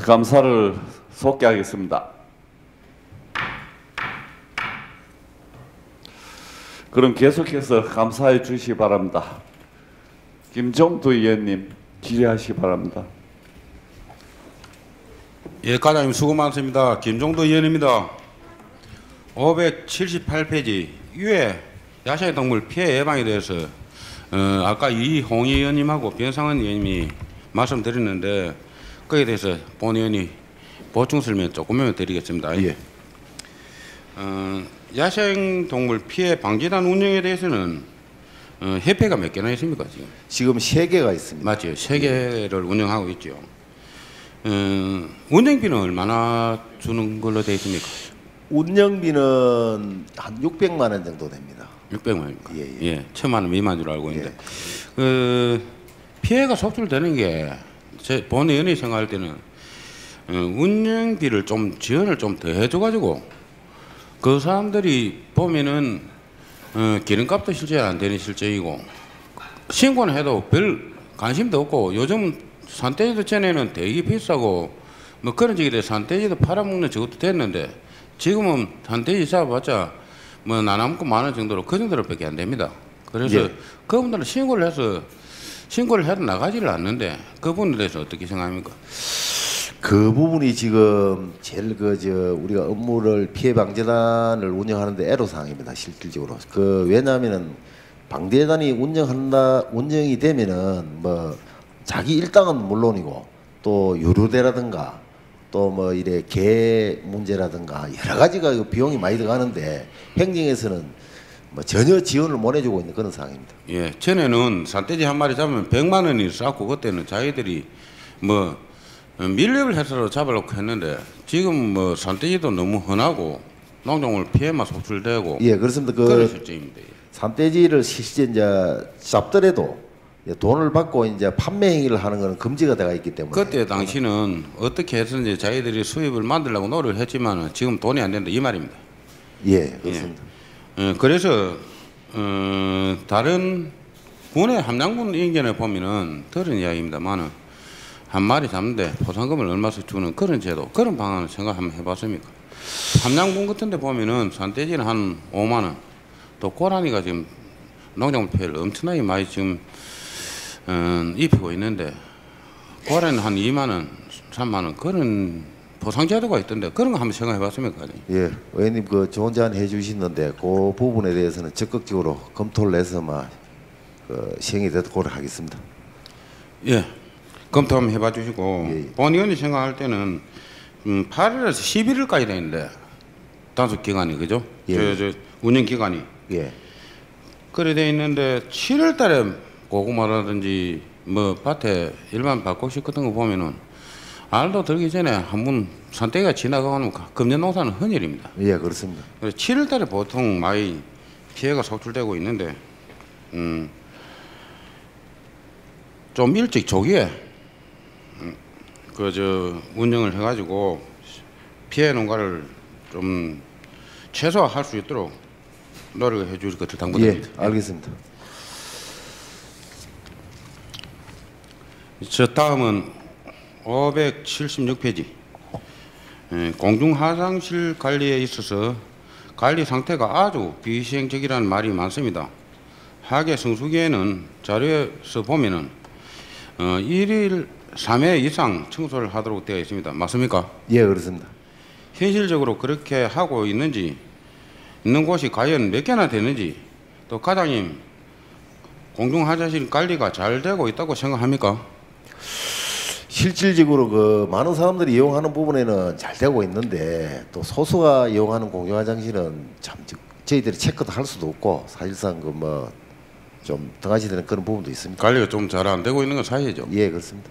감사를 속개하겠습니다. 그럼 계속해서 감사해 주시기 바랍니다. 김종두 의원님 질의하시기 바랍니다. 예, 과장님 수고 많습니다. 김종도 의원입니다. 578페이지 유해 야생동물 피해 예방에 대해서 아까 이홍희 의원님하고 변상은 의원님이 말씀드렸는데 거기에 대해서 본 의원이 보충 설명 조금만 드리겠습니다. 예. 야생동물 피해 방지단 운영에 대해서는 협회가 몇 개나 있습니까 지금? 지금 3개가 있습니다. 맞죠. 3개를 운영하고 있죠. 운영비는 얼마나 주는 걸로 되어 있습니까? 운영비는 한 600만 원 정도 됩니다. 600만 원입니까? 예, 예. 예, 1000만 원 미만 줄 알고 있는데 예. 피해가 속출되는 게 제 본 의원이 생각할 때는 운영비를 좀 지원을 좀 더 해줘가지고 그 사람들이 보면은 기름값도 실제 안 되는 실제이고 신고는 해도 별 관심도 없고 요즘 산돼지도 전에는 되게 비싸고 뭐 그런 적이 돼 산돼지도 팔아먹는 저것도 됐는데 지금은 산돼지 잡아봤자 뭐 나눠먹고 만원 정도로 그 정도로밖에 안 됩니다. 그래서 예. 그분들은 신고를 해도 나가지를 않는데 그 부분에 대해서 어떻게 생각합니까? 그 부분이 지금 제일 우리가 업무를 피해 방지단을 운영하는데 애로사항입니다. 실질적으로. 왜냐하면은 방재단이 운영이 되면은 뭐 자기 일당은 물론이고 또 유료대라든가 또 뭐 이래 개 문제라든가 여러 가지가 비용이 많이 들어가는데 행정에서는 뭐 전혀 지원을 못 해주고 있는 그런 상황입니다. 예, 전에는 산돼지 한 마리 잡으면 100만 원이 쌓고 그때는 자기들이 뭐 밀렵을 해서 잡으려고 했는데 지금 뭐 산돼지도 너무 흔하고 농작물 피해만 속출되고 예, 그렇습니다. 그런 실정입니다. 산돼지를 실제 이제 잡더라도 돈을 받고 이제 판매 행위를 하는 것은 금지가 되어 있기 때문에 그때 당시는 어떻게 해서든지 자기들이 수입을 만들려고 노력을 했지만 지금 돈이 안 된다 이 말입니다. 예, 그렇습니다. 그래서 다른 군의 함양군 인견에 보면은 들은 이야기입니다만은 한 마리 잡는데 보상금을 얼마씩 주는 그런 제도, 그런 방안을 생각 한번 해봤습니까? 함양군 같은 데 보면은 산돼지는 한 5만 원, 또 고라니가 지금 농작물 피해를 엄청나게 많이 지금 입히고 있는데 고라니는 한 2만 원, 3만 원 그런 보상 제도가 있던데 그런 거 한번 생각해 봤습니까? 예, 의원님 그 좋은 제안 해주시는데 그 부분에 대해서는 적극적으로 검토를 해서 시행이 되도록 하겠습니다. 예, 검토 한번 해봐 주시고 예, 예. 본 의원이 생각할 때는 8일에서 11일까지 되는데 단속 기간이 그죠? 예. 저 운영 기간이 예, 그래 돼 있는데 7월달에 고구마라든지 뭐 밭에 일반 밭곡식 같은 거 보면은 알도 들기 전에 한번 산돼지가 지나가면 금년 농사는 흔일입니다. 예, 그렇습니다. 그래서 7월달에 보통 많이 피해가 속출되고 있는데 좀 일찍 조기에 운영을 해가지고 피해 농가를 좀 최소화할 수 있도록 노력을 해주실 것을 예, 당부드립니다. 알겠습니다. 저 다음은 576페이지 공중화장실 관리에 있어서 관리 상태가 아주 비시행적이라는 말이 많습니다. 하계 성수기에는 자료에서 보면은 1일 3회 이상 청소를 하도록 되어 있습니다. 맞습니까? 예, 그렇습니다. 현실적으로 그렇게 하고 있는 곳이 과연 몇 개나 되는지 또 과장님 공중화장실 관리가 잘 되고 있다고 생각합니까? 실질적으로 많은 사람들이 이용하는 부분에는 잘 되고 있는데 또 소수가 이용하는 공중화장실은 참 저희들이 체크도 할 수도 없고 사실상 좀 등하시되는 그런 부분도 있습니다. 관리가 좀 잘 안 되고 있는 건 사실이죠. 예, 그렇습니다.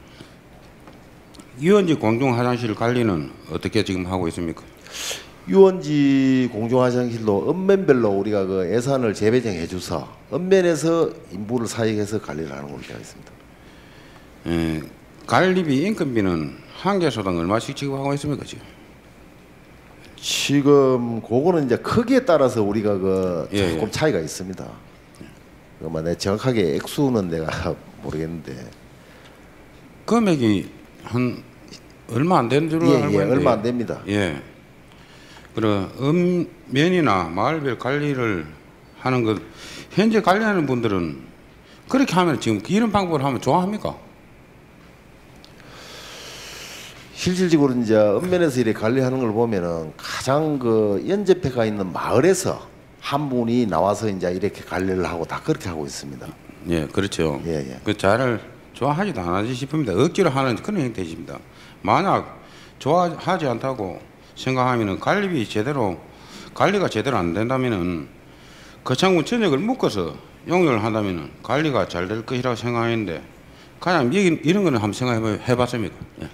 유원지 공중화장실 관리는 어떻게 지금 하고 있습니까? 유원지 공중화장실도 읍면별로 우리가 예산을 재배정해 줘서 읍면에서 인부를 사용해서 관리를 하는 걸로 되어 있습니다. 관리비, 인건비는 한 개 소당 얼마씩 지급하고 있습니까 지금? 지금 그거는 이제 크기에 따라서 우리가 조금 예. 차이가 있습니다. 내 정확하게 액수는 내가 모르겠는데 금액이 한 얼마 안 된 줄로 알고 있는데 얼마 안 됩니다. 예. 그리고 읍면이나 마을별 관리를 하는 것 현재 관리하는 분들은 그렇게 하면 지금 이런 방법을 하면 좋아합니까? 실질적으로 이제 읍면에서 이렇게 관리하는 걸 보면은 가장 그 연접해가 있는 마을에서 한 분이 나와서 이제 이렇게 관리를 하고 다 그렇게 하고 있습니다. 예, 그렇죠. 예. 그 자를 좋아하지도 않으시 싶습니다. 억지로 하는 그런 형태십니다. 만약 좋아하지 않다고 생각하면은 관리가 제대로 안 된다면은 거창군 전역을 묶어서 용역을 한다면은 관리가 잘 될 것이라고 생각했는데 그냥 이런 거는 한번 생각해봤습니까? 예.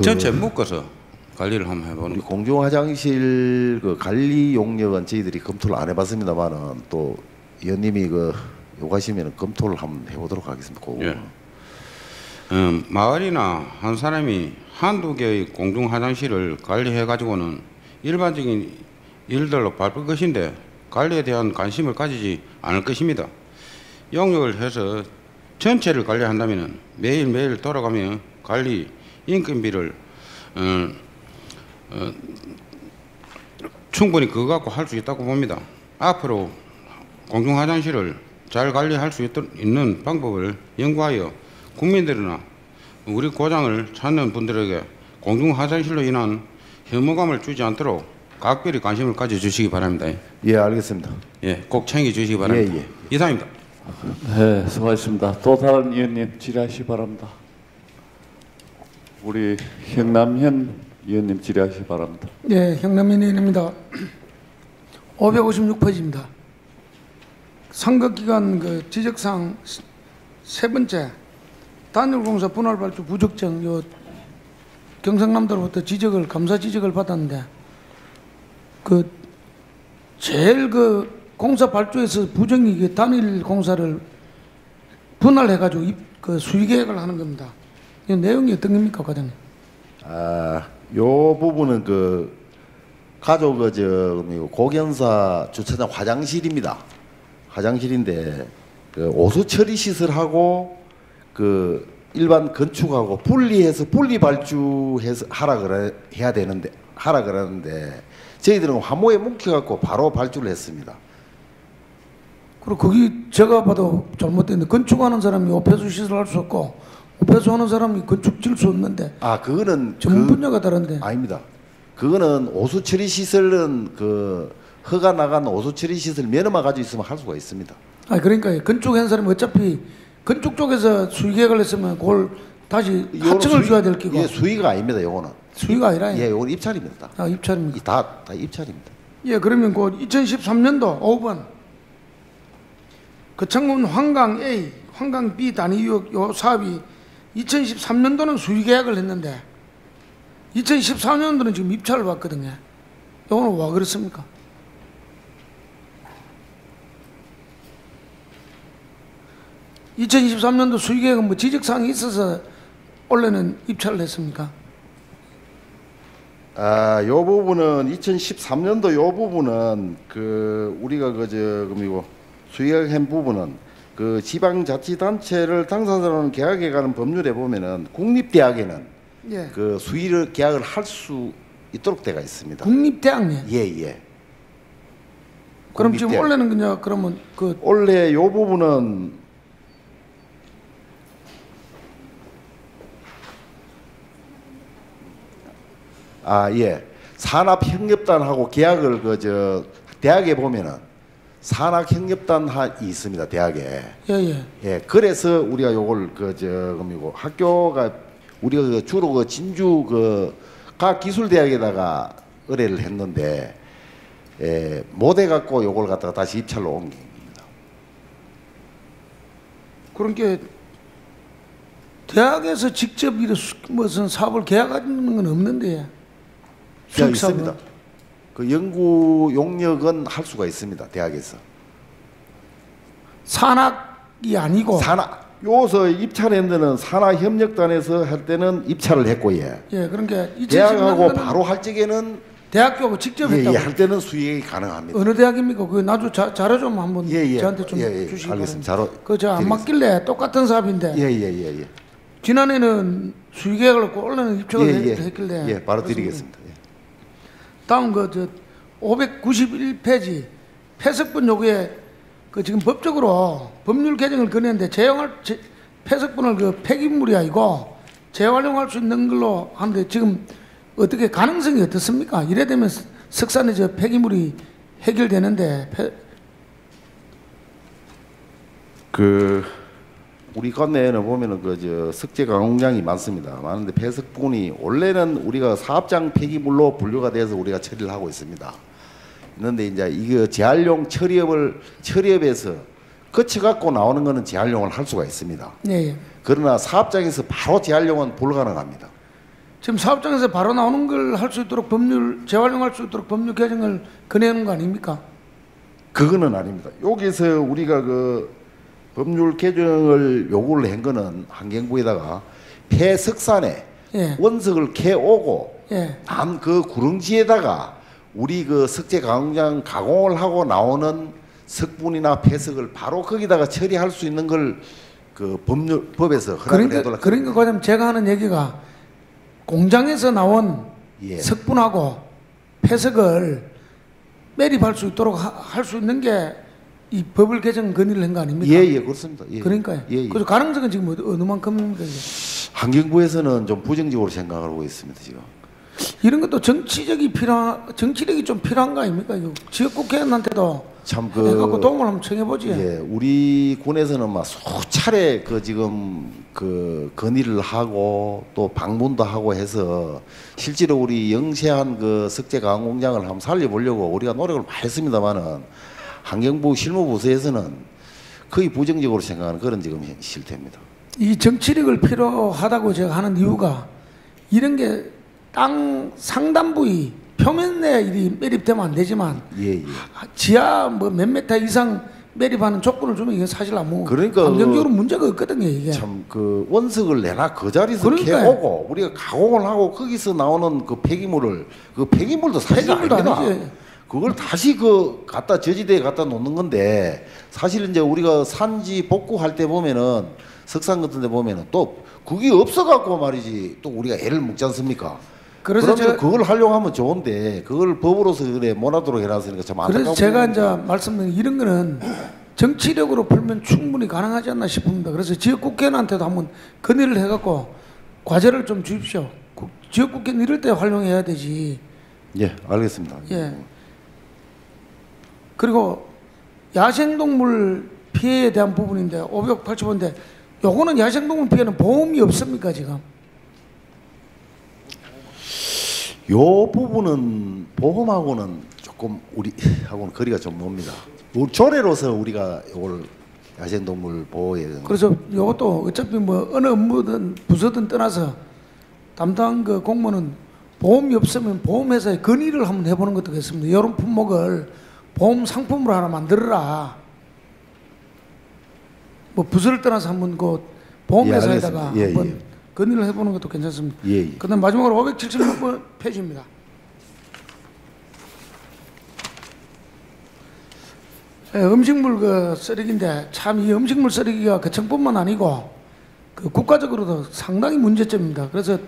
전체 묶어서 관리를 한번 해보는 우리 거. 공중 화장실 그 관리 용역은 저희들이 검토를 안 해봤습니다만은 또 의원님이 그 요구하시면 검토를 한번 해보도록 하겠습니다. 예. 마을이나 한 사람이 한두 개의 공중 화장실을 관리해 가지고는 일반적인 일들로 바쁠 것인데 관리에 대한 관심을 가지지 않을 것입니다. 용역을 해서 전체를 관리한다면 매일매일 돌아가며 관리 인건비를 충분히 그거 갖고 할 수 있다고 봅니다. 앞으로 공중 화장실을 잘 관리할 수 있는 방법을 연구하여 국민들이나 우리 고장을 찾는 분들에게 공중 화장실로 인한 혐오감을 주지 않도록 각별히 관심을 가져주시기 바랍니다. 예, 알겠습니다. 예, 꼭 챙겨주시기 바랍니다. 예. 이상입니다. 네, 수고하셨습니다. 또 다른 의원님 질의하시기 바랍니다. 우리 형남현 의원님 질의하시기 바랍니다. 네, 형남현 의원입니다. 556페이지입니다. 선거기간 그 지적사항 세 번째 단일공사 분할발주 부적정 요 경상남도로부터 감사 지적을 받았는데 그 제일 그 공사 발주에서 부정이 그 단일 공사를 분할해가지고 그 수의 계획을 하는 겁니다. 이 내용이 어떤 겁니까, 과장님? 요 부분은 그 가족 고견사 주차장 화장실입니다. 화장실인데 그 오수 처리 시설하고 그 일반 건축하고 분리해서 분리 발주해서 해야 되는데 하라 그러는데 저희들은 화모에 뭉쳐갖고 바로 발주를 했습니다. 그리고 거기 제가 봐도 잘못됐는데 건축하는 사람이 오폐수 시설 할 수 없고 오폐수하는 사람이 건축 질 수 없는데 그거는 전문 분야가 다른데 아닙니다. 그거는 오수 처리 시설은 그 허가 나간 오수 처리 시설 면허만 가지고 있으면 할 수가 있습니다. 그러니까 건축한 사람이 어차피 건축 쪽에서 수의 계획을 했으면 그걸 다시 하청을 줘야 될 끼고. 예, 수의가 아닙니다. 요거는 수의가 아니라. 예, 요건 입찰입니다. 입찰입니다. 다 입찰입니다. 예, 그러면 그 2013년도 5번 거창군 환강 A, 환강 B 단위유역 요 사업이 2013년도는 수의 계약을 했는데 2014년도는 지금 입찰을 받거든요. 요거는 왜 그렇습니까? (2023년도) 수의 계획은 뭐 지적사항이 있어서 원래는 입찰을 했습니까? 요 부분은 2013년도 요 부분은 그 우리가 그이고 수의계획한 부분은 그 지방자치단체를 당사자로는 계약해가는 법률에 보면은 국립대학에는 예. 그 수의를 계약을 할 수 있도록 되어 있습니다. 국립대학네. 예. 그럼 지금 원래는 그냥 그러면 그 원래 요 부분은 예. 산업협력단하고 계약을 대학에 보면은 산학협력단이 있습니다. 대학에. 예. 그래서 우리가 요걸 학교가 우리가 주로 진주 과학기술대학에다가 의뢰를 했는데 못 해갖고 요걸 갖다가 다시 입찰로 옮긴 겁니다. 그러니까 대학에서 직접 이런 무슨 사업을 계약하는 건 없는데. 있습니다. 그 연구 용역은 할 수가 있습니다. 대학에서. 산학이 아니고. 요서 입찰한 데는 산학협력단에서 할 때는 입찰을 했고 예, 그러니까 대학하고 바로 할 적에는 대학교하고 직접 했다고. 할 때는 수익이 가능합니다. 어느 대학입니까? 그 나도 자료 좀 한번 저한테 좀 주시기 알겠습니다. 자료. 그 저 안 맞길래 똑같은 사업인데. 예. 지난해는 수의계획을 갖고 올해는 입찰을 예, 했길래 예, 바로 드리겠습니다. 예. 다음 그 591페이지 폐석분 요구에 그 지금 법적으로 법률 개정을 건의했는데 폐석분을 그 폐기물이 아니고 재활용할 수 있는 걸로 하는데 지금 어떻게 가능성이 어떻습니까? 이래 되면 석산의 저 폐기물이 해결되는데 우리 관내에는 보면은 그 석재 가공량이 많습니다. 많은데 폐석분이 원래는 우리가 사업장 폐기물로 분류가 돼서 우리가 처리를 하고 있습니다. 그런데 이제 이거 재활용 처리업에서 거쳐 갖고 나오는 거는 재활용을 할 수가 있습니다. 예. 그러나 사업장에서 바로 재활용은 불가능합니다. 지금 사업장에서 바로 나오는 걸 할 수 있도록 재활용할 수 있도록 법률 개정을 건의하는 거 아닙니까? 그거는 아닙니다. 여기서 우리가 그 법률 개정을 요구를 한 거는 환경부에다가 폐석산에 예. 원석을 캐오고 예. 난 그 구릉지에다가 우리 그 석재 가공장 가공을 하고 나오는 석분이나 폐석을 바로 거기다가 처리할 수 있는 걸 그 법에서 허락을 해달라. 그러니까 과장님 제가 하는 얘기가 공장에서 나온 예. 석분하고 폐석을 매립할 수 있도록 할 수 있는 게 이 법을 개정 건의를 한 거 아닙니까? 예, 그렇습니다. 예. 그러니까요. 예. 그래서 가능성은 지금 어느 만큼입니까? 환경부에서는 좀 부정적으로 생각하고 있습니다, 지금. 이런 것도 정치력이 좀 필요한 거 아닙니까? 이거 지역국회의원한테도 참 해갖고 도움을 한번 청해보지. 예, 우리 군에서는 막 수차례 지금 건의를 하고 또 방문도 하고 해서 실제로 우리 영세한 석재 가공 공장을 한번 살려보려고 우리가 노력을 많이 했습니다만은 환경부 실무부서에서는 거의 부정적으로 생각하는 그런 지금 실태입니다. 이 정치력을 필요하다고 제가 하는 이유가 이런 게 땅 상단 부위 표면에 일이 매립되면 안 되지만 예. 지하 몇 메타 이상 매립하는 조건을 주면 이게 사실 아무 그러니까 환경적으로 문제가 없거든요. 이게 참 원석을 내나 그 자리에서 그러니까요. 캐오고 우리가 가공을 하고 거기서 나오는 그 폐기물도 사실 폐기물도 아닙니다. 아니지. 그걸 다시 갖다 저지대에 갖다 놓는 건데 사실 이제 우리가 산지 복구할 때 보면은 석산 같은 데 보면은 또 그게 없어 갖고 말이지 또 우리가 애를 먹지 않습니까? 그래서 그러면 그걸 하려고 하면 좋은데 그걸 법으로서 그래 못하도록 해놨으니까 참 안타깝고. 그래서 제가 이제 말씀드린 이런 거는 정치력으로 풀면 충분히 가능하지 않나 싶습니다. 그래서 지역국회의원한테도 한번 건의를 해갖고 과제를 좀 주십시오. 지역국회는 이럴 때 활용해야 되지. 예, 알겠습니다. 예. 그리고 야생동물 피해에 대한 부분인데 580호인데 요거는 야생동물 피해는 보험이 없습니까 지금? 요 부분은 보험하고는 조금 우리하고는 거리가 좀 멉니다. 조례로서 우리가 이걸 야생동물 보호에 그래서 이것도 어차피 뭐 어느 업무든 부서든 떠나서 담당 그 공무원은 보험이 없으면 보험회사에 건의를 한번 해보는 것도 좋겠습니다. 이런 품목을 보험 상품으로 하나 만들어라. 뭐 부서를 떠나서 한번 그 보험회사에다가 예, 한번 건의를 해보는 것도 괜찮습니다. 예. 그다음 마지막으로 576번 페이지입니다. 음식물 그 쓰레기인데 참 이 음식물 쓰레기가 그청뿐만 아니고 그 국가적으로도 상당히 문제점입니다. 그래서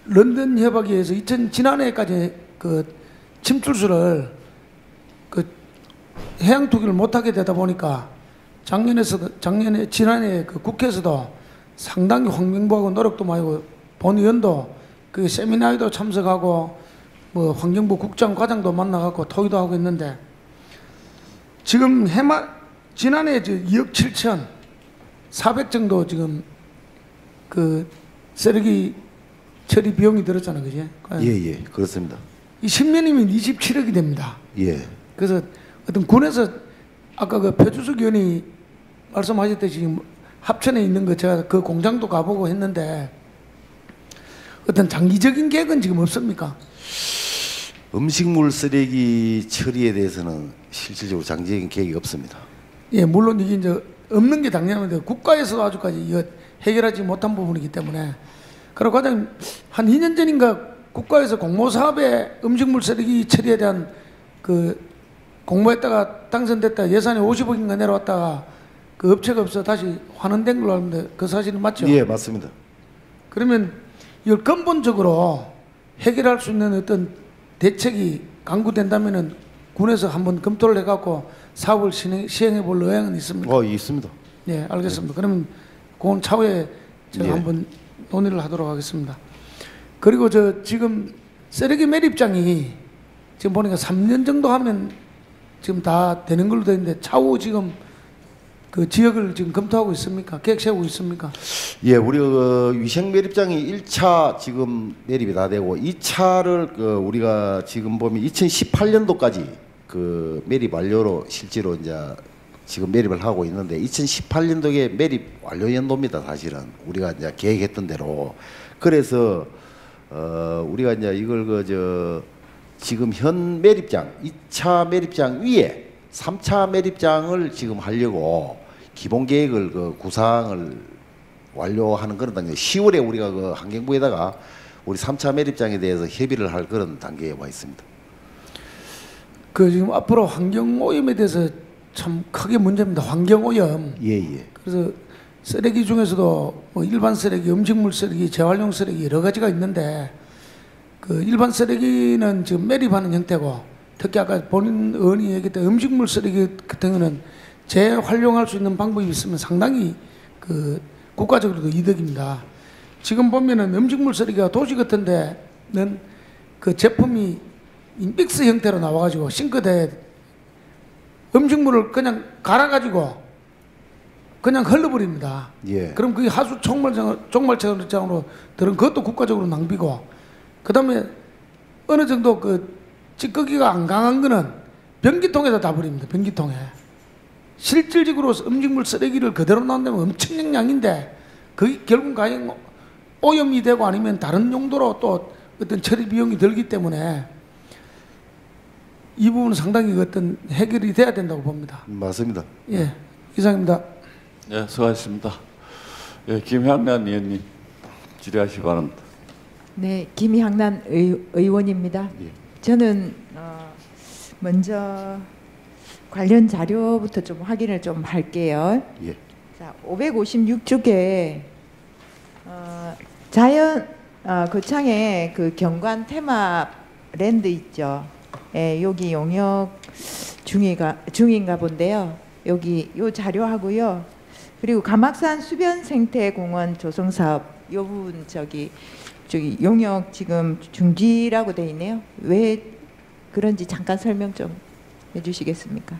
런던 협약위에서 지난해까지 그 침출수를 그 해양 투기를 못하게 되다 보니까 지난해 그 국회에서도 상당히 환경부하고 노력도 많이 하고 본의원도 그 세미나에도 참석하고 뭐 환경부 국장 과장도 만나갖고 토의도 하고 있는데 지금 지난해 2억 7천 4백 정도 지금 그 쓰레기 처리 비용이 들었잖아요, 그지? 예, 그렇습니다. 이 10년이면 27억이 됩니다. 예. 그래서 어떤 군에서 아까 그 표주석 의원이 말씀하셨듯이 지금 합천에 있는 거 제가 그 공장도 가보고 했는데 어떤 장기적인 계획은 지금 없습니까? 음식물 쓰레기 처리에 대해서는 실질적으로 장기적인 계획이 없습니다. 예, 물론 이게 이제 없는 게 당연한데 국가에서도 아직까지 이거 해결하지 못한 부분이기 때문에 그리고 과장님 한 2년 전인가 국가에서 공모 사업에 음식물 쓰레기 처리에 대한 그 공모했다가 당선됐다 예산이 50억인가 내려왔다가 그 업체가 없어 다시 환원된 걸로 아는데 그 사실은 맞죠? 예, 맞습니다. 그러면 이걸 근본적으로 해결할 수 있는 어떤 대책이 강구된다면은 군에서 한번 검토를 해갖고 사업을 시행해 볼 의향은 있습니까? 있습니다. 네, 알겠습니다. 그러면 그건 차후에 제가 예. 한번 논의를 하도록 하겠습니다. 그리고 저 지금 쓰레기 매립장이 지금 보니까 3년 정도 하면 지금 다 되는 걸로 되어 있는데 차후 지금 그 지역을 지금 검토하고 있습니까? 계획 세우고 있습니까? 예, 우리가 그 위생 매립장이 1차 지금 매립이 다 되고 2차를 우리가 지금 보면 2018년도까지 그 매립 완료로 실제로 이제 지금 매립을 하고 있는데 2018년도에 매립 완료 연도입니다. 사실은 우리가 이제 계획했던 대로. 그래서 우리가 이제 이걸 지금 현 매립장 2차 매립장 위에 3차 매립장을 지금 하려고 기본 계획을 구상을 완료하는 그런 단계. 10월에 우리가 그 환경부에다가 우리 3차 매립장에 대해서 협의를 할 그런 단계에 와 있습니다. 그 지금 앞으로 환경 오염에 대해서 참 크게 문제입니다. 환경 오염. 예. 그래서 쓰레기 중에서도 뭐 일반 쓰레기, 음식물 쓰레기, 재활용 쓰레기 여러 가지가 있는데 그 일반 쓰레기는 지금 매립하는 형태고 특히 아까 본인 의원이 얘기했던 음식물 쓰레기 같은 경우는 재활용할 수 있는 방법이 있으면 상당히 그 국가적으로도 이득입니다. 지금 보면은 음식물 쓰레기가 도시 같은 데는 그 제품이 믹스 형태로 나와가지고 싱크대에 음식물을 그냥 갈아가지고 그냥 흘러버립니다. 예. 그럼 그게 하수 종말차장으로 들은 그것도 국가적으로 낭비고, 그 다음에 어느 정도 그 찌꺼기가 안 강한 거는 변기통에다 다 버립니다. 변기통에. 실질적으로 음식물 쓰레기를 그대로 놔두면 엄청난 양인데 그게 결국 가령 오염이 되고 아니면 다른 용도로 또 어떤 처리 비용이 들기 때문에 이 부분은 상당히 어떤 해결이 돼야 된다고 봅니다. 맞습니다. 예, 이상입니다. 네, 수고하셨습니다. 예, 김향란 의원님 질의하시기 바랍니다. 네, 김향란 의원입니다. 예. 저는 먼저 관련 자료부터 좀 확인을 좀 할게요. 예. 자, 556쪽에 자연 거창에 그 경관 테마 랜드 있죠. 예, 여기 용역 중인가 본데요. 여기 요 자료하고요. 그리고 가막산 수변 생태 공원 조성 사업 요 부분 저기 용역 지금 중지라고 돼 있네요. 왜 그런지 잠깐 설명 좀 해주시겠습니까?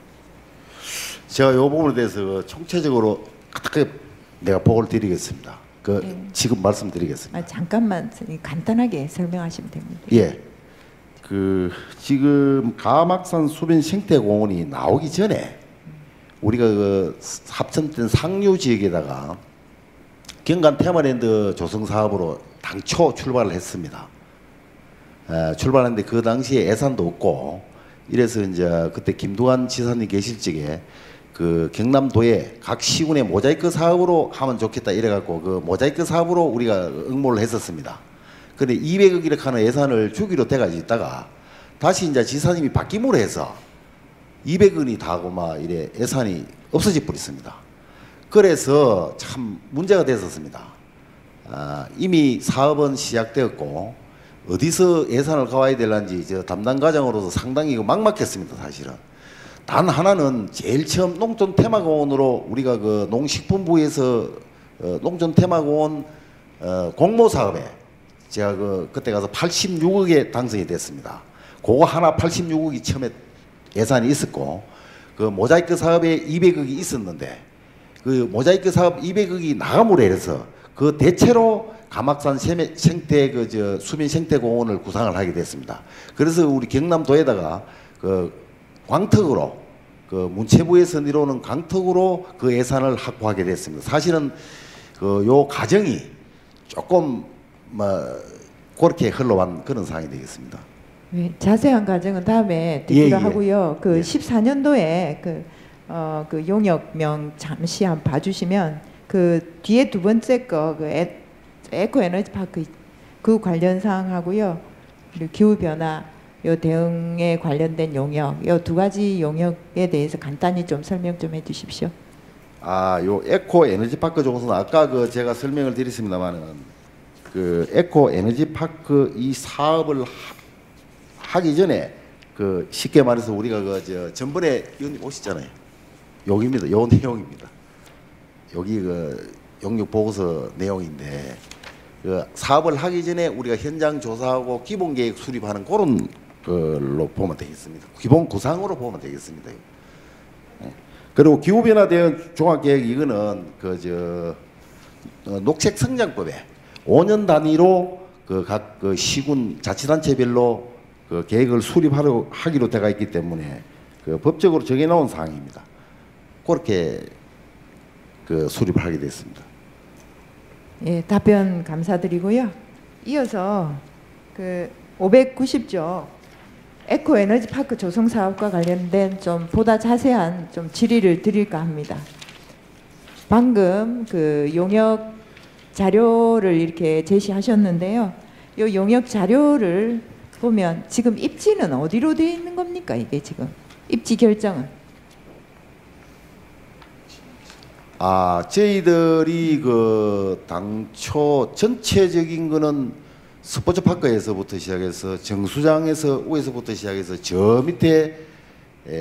제가 이 부분에 대해서 총체적으로 어떻게 내가 보고를 드리겠습니다. 네. 지금 말씀드리겠습니다. 잠깐만 간단하게 설명하시면 됩니다. 예. 지금 가막산 수변 생태공원이 나오기 전에 우리가 합천된 상류 지역에다가 경관 테마랜드 조성 사업으로 당초 출발을 했습니다. 출발했는데 그 당시에 예산도 없고 이래서 이제 그때 김두한 지사님 계실 적에 그 경남도에 각 시군의 모자이크 사업으로 하면 좋겠다 이래갖고 그 모자이크 사업으로 우리가 응모를 했었습니다. 근데 200억 이렇게 하는 예산을 주기로 돼가지고 있다가 다시 이제 지사님이 바뀜으로 해서 200원이 다고 막 이래 예산이 없어져 버렸습니다. 그래서 참 문제가 됐었습니다. 이미 사업은 시작되었고 어디서 예산을 가와야 될런지 저 담당 과장으로서 상당히 막막했습니다. 사실은. 단 하나는 제일 처음 농촌 테마공원으로 우리가 그 농식품부에서 농촌 테마공원 공모 사업에 제가 그때 가서 86억에 당선이 됐습니다. 그거 하나 86억이 처음에 예산이 있었고 그 모자이크 사업에 200억이 있었는데 그 모자이크 사업 200억이 나감으로 해서 그 대체로 가막산 생태 수면 생태공원을 구상을 하게 됐습니다. 그래서 우리 경남도에다가 그 광턱으로 그 문체부에서 내려오는 광턱으로 그 예산을 확보하게 됐습니다. 사실은 요 과정이 조금 그렇게 흘러간 그런 상황이 되겠습니다. 네, 자세한 과정은 다음에 듣기로 하고요. 그 예. 14년도에 그 용역명 잠시 한번 봐주시면 그 뒤에 두 번째 거 그 에코 에너지 파크 그 관련 사항하고요. 그리고 기후 변화 요 대응에 관련된 용역 요 두 가지 용역에 대해서 간단히 좀 설명 좀 해주십시오. 요 에코 에너지 파크 조성은 아까 제가 설명을 드렸습니다만은 그 에코 에너지 파크 이 사업을 하기 전에 그 쉽게 말해서 우리가 그 저 전번에 의원님 오셨잖아요. 여기입니다. 요 내용입니다. 여기 그 용역 보고서 내용인데 그 사업을 하기 전에 우리가 현장 조사하고 기본 계획 수립하는 그런 걸로 보면 되겠습니다. 기본 구상으로 보면 되겠습니다. 예. 그리고 기후 변화 대응 종합 계획 이거는 그 녹색 성장법에 5년 단위로 그 각 그 시군 자치단체별로 그 계획을 수립하기로 되어 있기 때문에 그 법적으로 정해 놓은 사항입니다. 그렇게 그 수립을 하게 됐습니다. 예, 답변 감사드리고요. 이어서 그 590조 에코 에너지 파크 조성 사업과 관련된 좀 보다 자세한 좀 질의를 드릴까 합니다. 방금 그 용역 자료를 이렇게 제시하셨는데요. 이 용역 자료를 보면 지금 입지는 어디로 되어 있는 겁니까? 이게 지금 입지 결정은? 아, 저희들이 그 당초 전체적인 거는 스포츠파크에서부터 시작해서 정수장에서 위에서부터 시작해서 저 밑에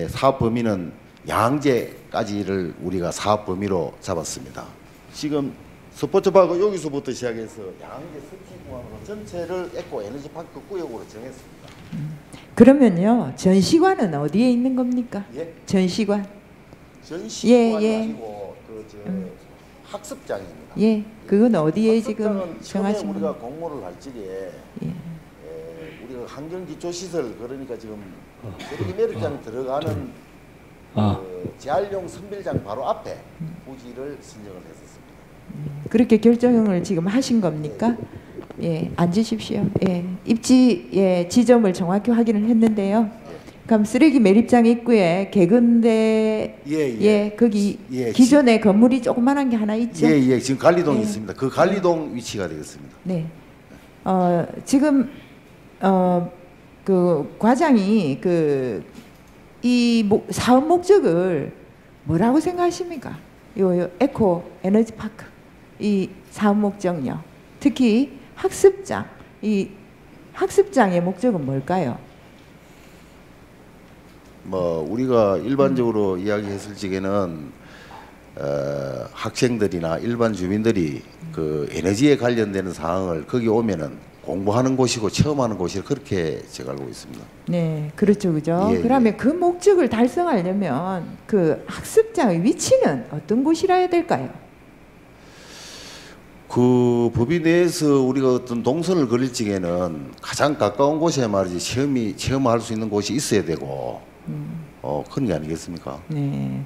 사업 범위는 양재까지를 우리가 사업 범위로 잡았습니다. 지금 스포츠파크 여기서부터 시작해서 양재 섭지공항으로 전체를 에코 에너지파크 구역으로 정했습니다. 그러면요, 전시관은 어디에 있는 겁니까? 예? 전시관? 전시관이 예. 아니고 학습장입니다. 예, 그건 어디에 지금 학습장은 처음에 정하신 우리가 겁니까? 공모를 할 적에 예. 우리가 환경기초시설 그러니까 지금 쓰레기 매립장 들어가는 아. 그 재활용 선별장 바로 앞에 부지를 선정을 했었습니다. 그렇게 결정을 지금 하신 겁니까? 예, 앉으십시오. 예, 입지 예, 지점을 정확히 확인을 했는데요. 그럼 쓰레기 매립장 입구에 개근대 예. 거기 예, 기존에 건물이 조그만한 게 하나 있죠? 예, 지금 관리동이 예. 있습니다. 그 관리동 위치가 되겠습니다. 네. 지금 그 과장이 그 이 사업 목적을 뭐라고 생각하십니까? 요 에코 에너지 파크 이 사업 목적요. 특히 학습장 이 학습장의 목적은 뭘까요? 뭐 우리가 일반적으로 이야기했을 적에는 학생들이나 일반 주민들이 그 에너지에 관련되는 사항을 거기 오면은 공부하는 곳이고 체험하는 곳이 그렇게 제가 알고 있습니다. 네, 그렇죠, 그죠? 예, 그러면 그 목적을 달성하려면 그 학습장의 위치는 어떤 곳이라 해야 될까요? 그 법인 내에서 우리가 어떤 동선을 그릴 적에는 가장 가까운 곳에 말이지 체험할 수 있는 곳이 있어야 되고 그런 게 아니겠습니까? 네.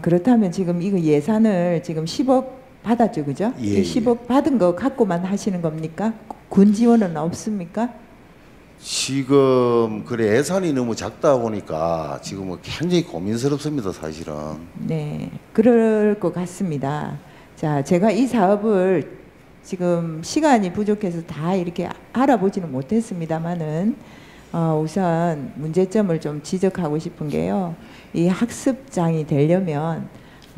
그렇다면 지금 이거 예산을 지금 10억 받았죠, 그죠? 예, 이 10억 받은 거 갖고만 하시는 겁니까? 군 지원은 없습니까? 지금 그래 예산이 너무 작다 보니까 지금은 굉장히 고민스럽습니다, 사실은. 네, 그럴 것 같습니다. 자, 제가 이 사업을 지금 시간이 부족해서 다 이렇게 알아보지는 못했습니다만은 우선 문제점을 좀 지적하고 싶은 게요. 이 학습장이 되려면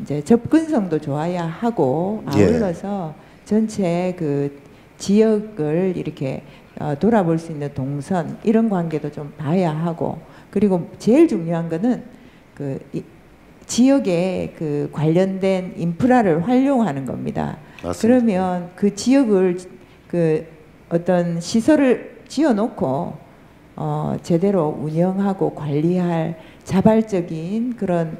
이제 접근성도 좋아야 하고 아울러서 전체 그 지역을 이렇게 돌아볼 수 있는 동선 이런 관계도 좀 봐야 하고 그리고 제일 중요한 거는 그 지역에 그 관련된 인프라를 활용하는 겁니다. 맞습니다. 그러면 그 지역을 그 어떤 시설을 지어놓고 제대로 운영하고 관리할 자발적인 그런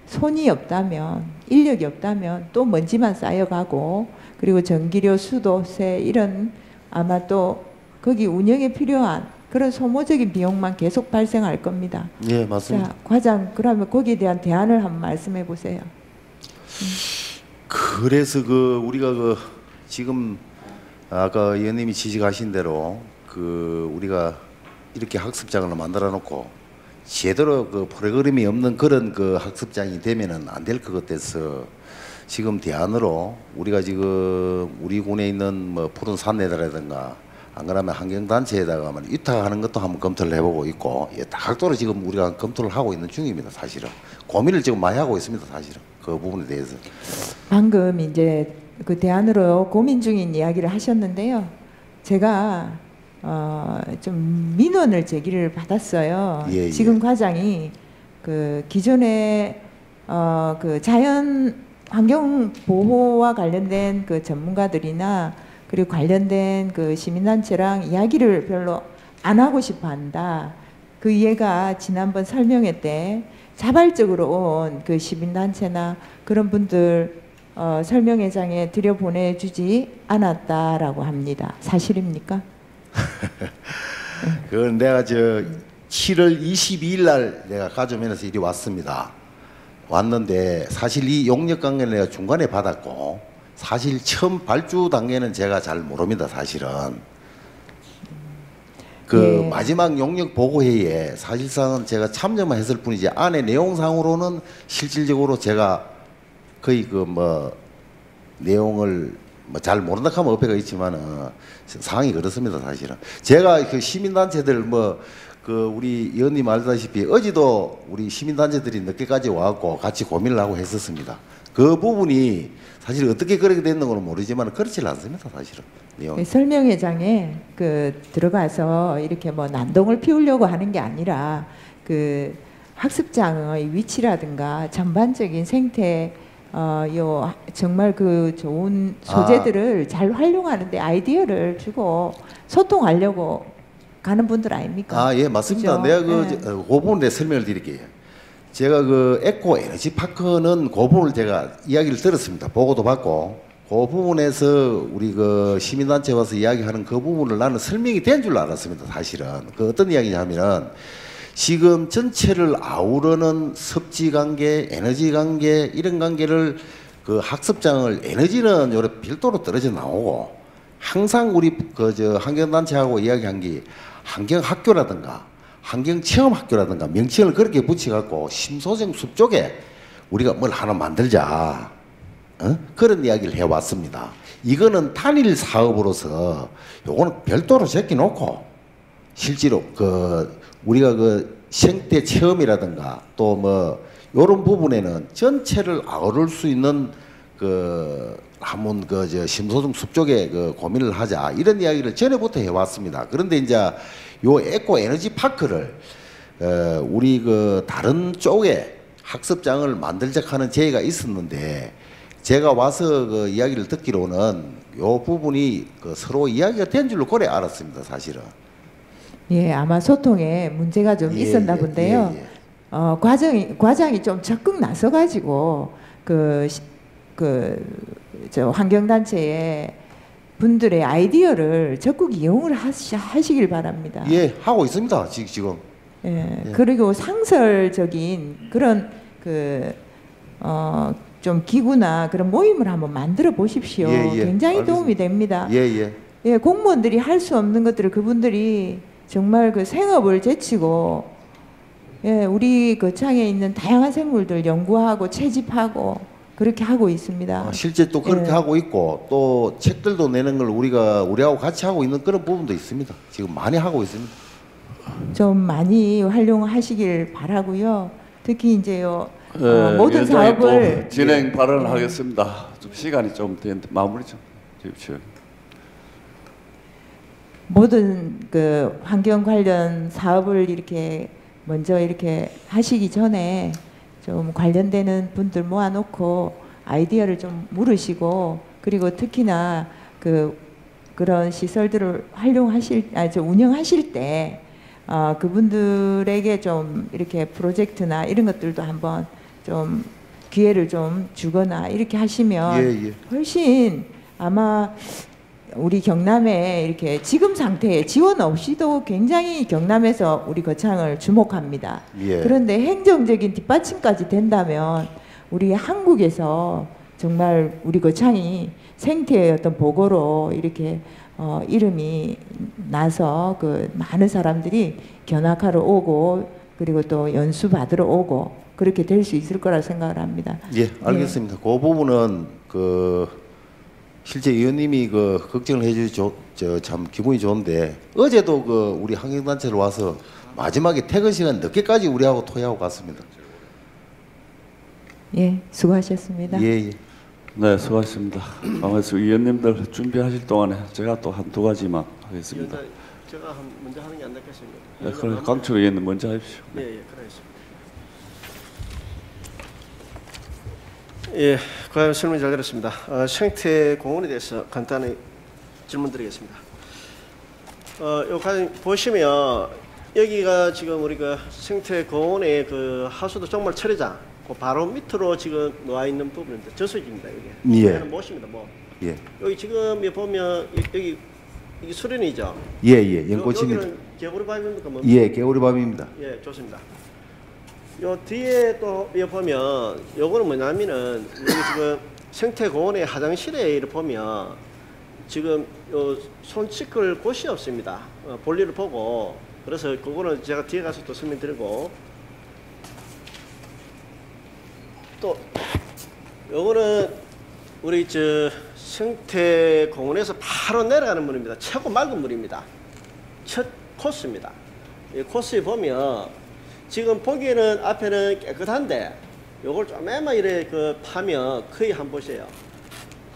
손이 없다면 인력이 없다면 또 먼지만 쌓여가고 그리고 전기료, 수도세 이런 아마 또 거기 운영에 필요한 그런 소모적인 비용만 계속 발생할 겁니다. 예, 맞습니다. 자, 과장 그러면 거기에 대한 대안을 한번 말씀해 보세요. 그래서 그 우리가 그 지금 아까 의원님이 지적하신 대로 그 우리가 이렇게 학습장을 만들어 놓고 제대로 그 프로그램이 없는 그런 그 학습장이 되면은 안 될 것 같아서 지금 대안으로 우리가 지금 우리 군에 있는 뭐 푸른 산내다라든가 안 그러면 환경단체에다가 위탁하는 것도 한번 검토를 해보고 있고 다각도로 지금 우리가 검토를 하고 있는 중입니다. 사실은 고민을 지금 많이 하고 있습니다. 사실은 그 부분에 대해서. 방금 이제 그 대안으로 고민 중인 이야기를 하셨는데요. 제가 좀 민원을 제기를 받았어요. 예, 예. 지금 과장이 그 기존에 그 자연 환경 보호와 관련된 그 전문가들이나 그리고 관련된 그 시민단체랑 이야기를 별로 안 하고 싶어 한다. 그 이해가 지난번 설명회 때 자발적으로 온 그 시민단체나 그런 분들 설명회장에 들여보내주지 않았다라고 합니다. 사실입니까? 그건 내가 저 7월 22일 날 내가 가족면에서 이리 왔습니다. 왔는데 사실 이 용역 관계는 내가 중간에 받았고 사실 처음 발주 단계는 제가 잘 모릅니다. 사실은 그 예. 마지막 용역 보고회의에 사실상은 제가 참여만 했을 뿐이지 안에 내용상으로는 실질적으로 제가 거의 그 뭐 내용을 뭐 잘 모른다 하면 어폐가 있지만은 상황이 그렇습니다. 사실은 제가 그 시민단체들 뭐 그 우리 의원님 알다시피 어제도 우리 시민단체들이 늦게까지 와갖고 같이 고민을 하고 했었습니다. 그 부분이 사실 어떻게 그렇게 됐는 건 모르지만 그렇지 않습니다. 사실은 내용. 설명회장에 그 들어가서 이렇게 뭐 난동을 피우려고 하는 게 아니라 그 학습장의 위치라든가 전반적인 생태 요 정말 그 좋은 소재들을 잘 활용하는데 아이디어를 주고 소통하려고 가는 분들 아닙니까? 예, 맞습니다. 그죠? 내가 그, 네. 그 부분 내 설명을 드릴게요. 제가 그 에코 에너지 파크는 그 부분을 제가 이야기를 들었습니다. 보고도 받고 그 부분에서 우리 그 시민단체 와서 이야기하는 그 부분을 나는 설명이 된 줄 알았습니다. 사실은 그 어떤 이야기냐면은 지금 전체를 아우르는 섭지 관계, 에너지 관계 이런 관계를 그 학습장을 에너지는 요래 별도로 떨어져 나오고 항상 우리 그 저 환경단체하고 이야기한 게 환경학교라든가 환경체험학교라든가 명칭을 그렇게 붙여갖고 심소정 숲 쪽에 우리가 뭘 하나 만들자 그런 이야기를 해왔습니다. 이거는 단일 사업으로서 요거는 별도로 제껴놓고 실제로 그 우리가 그 생태 체험이라든가 또 뭐 요런 부분에는 전체를 아우를 수 있는 그 한번 그 저 심소정 숲 쪽에 그 고민을 하자 이런 이야기를 전에부터 해왔습니다. 그런데 이제 요 에코 에너지 파크를 우리 그 다른 쪽에 학습장을 만들자 하는 제의가 있었는데 제가 와서 그 이야기를 듣기로는 요 부분이 그 서로 이야기가 된 줄로 그래 알았습니다. 사실은. 예, 아마 소통에 문제가 좀 예, 있었나 예, 본데요. 예, 예. 과장이 좀 적극 나서가지고 저 환경단체의 분들의 아이디어를 적극 이용을 하시길 바랍니다. 예, 하고 있습니다. 지금. 예, 예. 그리고 상설적인 그런 좀 기구나 그런 모임을 한번 만들어 보십시오. 예, 예. 굉장히 알겠습니다. 도움이 됩니다. 예, 예. 예, 공무원들이 할 수 없는 것들을 그분들이 정말 그 생업을 제치고 예, 우리 거창에 있는 다양한 생물들 연구하고 채집하고 그렇게 하고 있습니다. 실제 또 그렇게 예. 하고 있고 또 책들도 내는 걸 우리하고 같이 하고 있는 그런 부분도 있습니다. 지금 많이 하고 있습니다. 좀 많이 활용하시길 바라고요. 특히 이제요 모든 위원장님 사업을 또 진행 발언을 하겠습니다. 좀 시간이 좀 되는데 마무리 좀 해주십시오. 모든 그 환경 관련 사업을 이렇게 먼저 이렇게 하시기 전에 좀 관련되는 분들 모아놓고 아이디어를 좀 물으시고 그리고 특히나 그런 시설들을 운영하실 때 그분들에게 좀 이렇게 프로젝트나 이런 것들도 한번 좀 기회를 좀 주거나 이렇게 하시면 예, 예. 훨씬 아마 우리 경남에 이렇게 지금 상태에 지원 없이도 굉장히 경남에서 우리 거창을 주목합니다. 예. 그런데 행정적인 뒷받침까지 된다면 우리 한국에서 정말 우리 거창이 생태의 어떤 보고로 이렇게 이름이 나서 그 많은 사람들이 견학하러 오고 그리고 또 연수 받으러 오고 그렇게 될 수 있을 거라 생각을 합니다. 예, 알겠습니다. 그 부분은 실제 의원님이 걱정을 해주셔서 참 기분이 좋은데 어제도 우리 환경단체로 와서 마지막에 퇴근 시간 늦게까지 우리하고 토의하고 갔습니다. 예, 수고하셨습니다. 예, 예. 네, 수고하셨습니다. 방에서 의원님들 준비하실 동안에 제가 또 한 두 가지만 하겠습니다. 제가 먼저 하는 게 안 낫겠습니까? 네, 그럼 강철 의원님 먼저 하십시오. 예, 그러겠습니다. 예, 과연 설명 잘 들었습니다. 생태공원에 대해서 간단히 질문드리겠습니다. 요 과연 보시면 여기가 지금 우리가 생태공원의 그 하수도 정말 처리장 그 바로 밑으로 지금 놓아 있는 부분인데 저수지입니다. 여기. 예. 못입니다. 뭐. 예. 여기 지금 보면 여기 이게 수련이죠. 예, 연꽃입니다. 여기는 개구리밤입니까? 뭐? 예, 개구리밤입니다. 예, 좋습니다. 요 뒤에 또 보면 요거는 뭐냐면은 여기 지금 생태공원의 화장실에 이렇게 보면 지금 요 손 씻을 곳이 없습니다. 볼일을 보고 그래서 그거는 제가 뒤에 가서 또 설명드리고 또 요거는 우리 저 생태공원에서 바로 내려가는 물입니다. 최고 맑은 물입니다. 첫 코스입니다. 이 코스에 보면 지금 보기에는 앞에는 깨끗한데 요걸 좀만 이래 파면 거의 한번 보세요.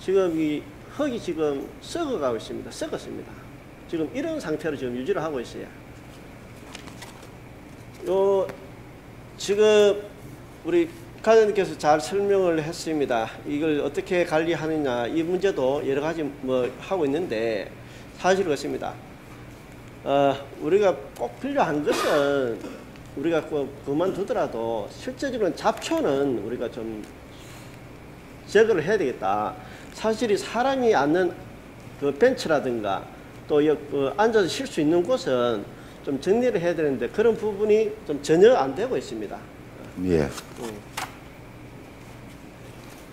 지금 이 흙이 지금 썩어가고 있습니다. 썩었습니다. 지금 이런 상태로 지금 유지를 하고 있어요. 요 지금 우리 과장님께서 잘 설명을 했습니다. 이걸 어떻게 관리하느냐 이 문제도 여러 가지 뭐 하고 있는데 사실 그렇습니다. 우리가 꼭 필요한 것은 우리가 그만두더라도 실제적으로는 잡초는 우리가 좀 제거를 해야 되겠다. 사실이 사람이 앉는 그 벤치라든가 또 앉아서 쉴 수 있는 곳은 좀 정리를 해야 되는데 그런 부분이 좀 전혀 안 되고 있습니다. 예.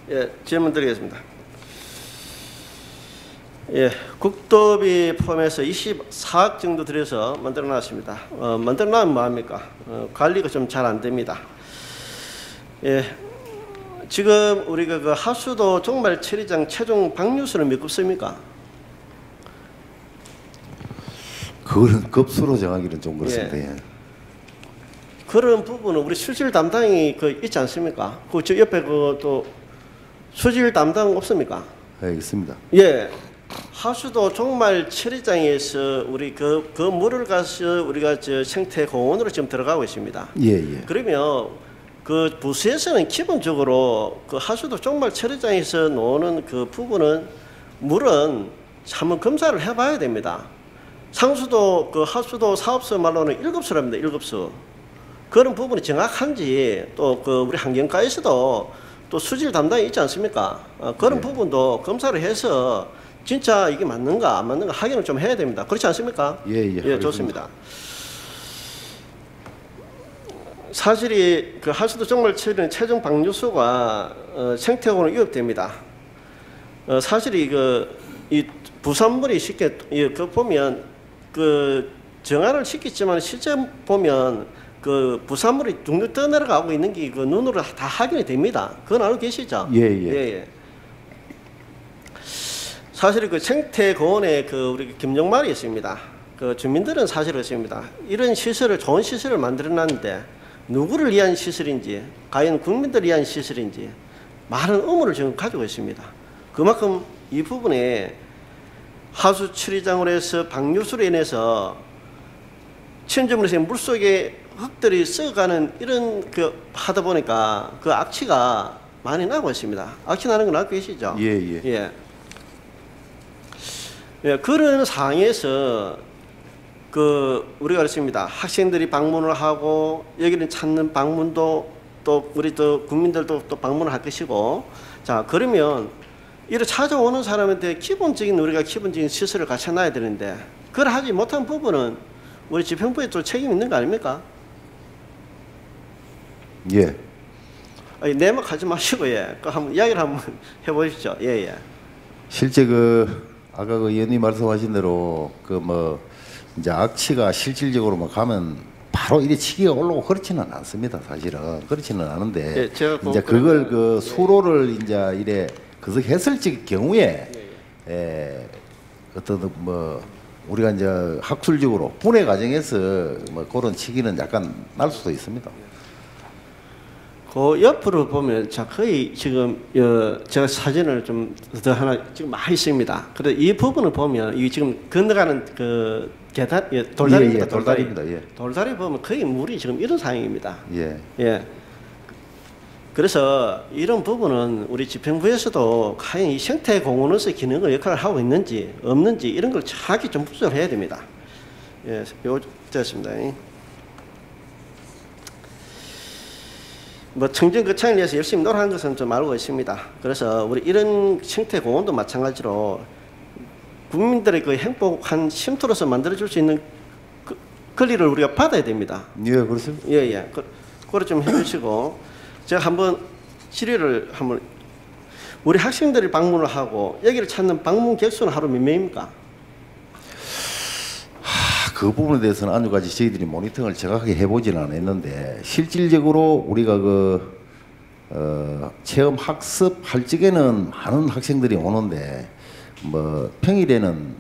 예, 질문 드리겠습니다. 예, 국도비 포함해서 24억 정도 들여서 만들어 놨습니다. 만들어 놨으면 뭐합니까? 관리가 좀 잘 안 됩니다. 예, 지금 우리가 그 하수도 종말 처리장 최종 방류수는 몇 급수입니까? 그거는 급수로 정하기는 좀 그렇습니다. 예. 그런 부분은 우리 수질 담당이 있지 않습니까? 저 옆에 또 수질 담당 없습니까? 예, 있습니다. 예. 하수도 종말 처리장에서 우리 그 물을 가서 우리가 저 생태공원으로 지금 들어가고 있습니다. 예. 그러면 그 부서에서는 기본적으로 그 하수도 종말 처리장에서 노는 그 부분은 물은 한번 검사를 해봐야 됩니다. 상수도 그 하수도 사업소 말로는 1급수랍니다. 1급수. 그런 부분이 정확한지 또 우리 환경과에서도 또 수질 담당이 있지 않습니까? 그런 부분도 검사를 해서 진짜 이게 맞는가 안 맞는가 확인을 좀 해야 됩니다. 그렇지 않습니까? 예, 좋습니다. 사실이 그 하수도 종말 처리는 최종 방류수가 생태공원으로 위협됩니다. 사실이 이 부산물이 쉽게 보면 정화를 시켰지만 실제 보면 그 부산물이 둥둥 떠내려가고 있는 게 눈으로 다 확인이 됩니다. 그건 알고 계시죠? 예. 사실 그 생태공원에 우리 김정말이 있습니다. 주민들은 사실 그렇습니다. 이런 시설을 좋은 시설을 만들어놨는데 누구를 위한 시설인지 과연 국민들을 위한 시설인지 많은 의문을 지금 가지고 있습니다. 그만큼 이 부분에 하수 처리장으로 해서 방류수로 인해서 천정물에서 물속에 흙들이 썩어가는 이런 하다 보니까 그 악취가 많이 나고 있습니다. 악취 나는 건 알고 계시죠? 예. 그런 상황에서 우리가 그렇습니다. 학생들이 방문을 하고 여기는 찾는 방문도 또 우리 또 국민들도 또 방문을 할 것이고 자 그러면 이를 찾아오는 사람한테 우리가 기본적인 시설을 갖춰놔야 되는데 그걸 하지 못한 부분은 우리 집행부에 또 책임이 있는 거 아닙니까? 예. 내막하지 마시고 한번 이야기를 한번 해보십시오. 예. 실제 아까 의원님 말씀하신 대로 이제 악취가 실질적으로 가면 바로 이래 치기가 올라오고 그렇지는 않습니다. 사실은 그렇지는 않은데 제가 이제 그걸 수로를 이제 이래 했을 경우에 어떤 우리가 이제 학술적으로 분해 과정에서 그런 치기는 약간 날 수도 있습니다. 그 옆으로 보면 자 거의 지금 제가 사진을 좀 더 하나 지금 많이 있습니다. 그래 이 부분을 보면 이 지금 건너가는 그 계단 돌다리입니다. 예, 돌다리입니다. 예. 돌다리 보면 거의 물이 지금 이런 상황입니다. 예. 예. 그래서 이런 부분은 우리 집행부에서도 과연 이 생태 공원으로서 기능을 역할을 하고 있는지 없는지 이런 걸 정확히 좀 분석을 해야 됩니다. 예, 요 됐습니다. 뭐 청정거창을 위해서 열심히 노력한 것은 좀 알고 있습니다. 그래서 우리 이런 생태 공원도 마찬가지로 국민들의 그 행복한 쉼터로서 만들어줄 수 있는 권리를 우리가 받아야 됩니다. 예, 그렇습니다. 예. 그걸 좀 해주시고 제가 한번 질의를 한번 우리 학생들이 방문을 하고 여기를 찾는 방문 객수는 하루 몇 명입니까? 그 부분에 대해서는 아직까지 저희들이 모니터링을 정확하게 해보지는 않았는데 실질적으로 우리가 체험 학습 할 적에는 많은 학생들이 오는데 뭐 평일에는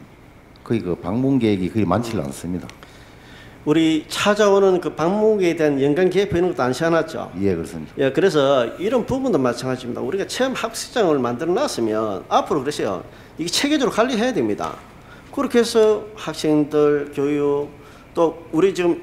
거의 그 방문 계획이 거의 많지는 않습니다. 우리 찾아오는 그 방문객에 대한 연간 계획 이런 것도 안 세워놨죠. 예, 그렇습니다. 예, 그래서 이런 부분도 마찬가지입니다. 우리가 체험 학습장을 만들어 놨으면 앞으로 그러세요. 이게 체계적으로 관리해야 됩니다. 그렇게 해서 학생들 교육 또 우리 지금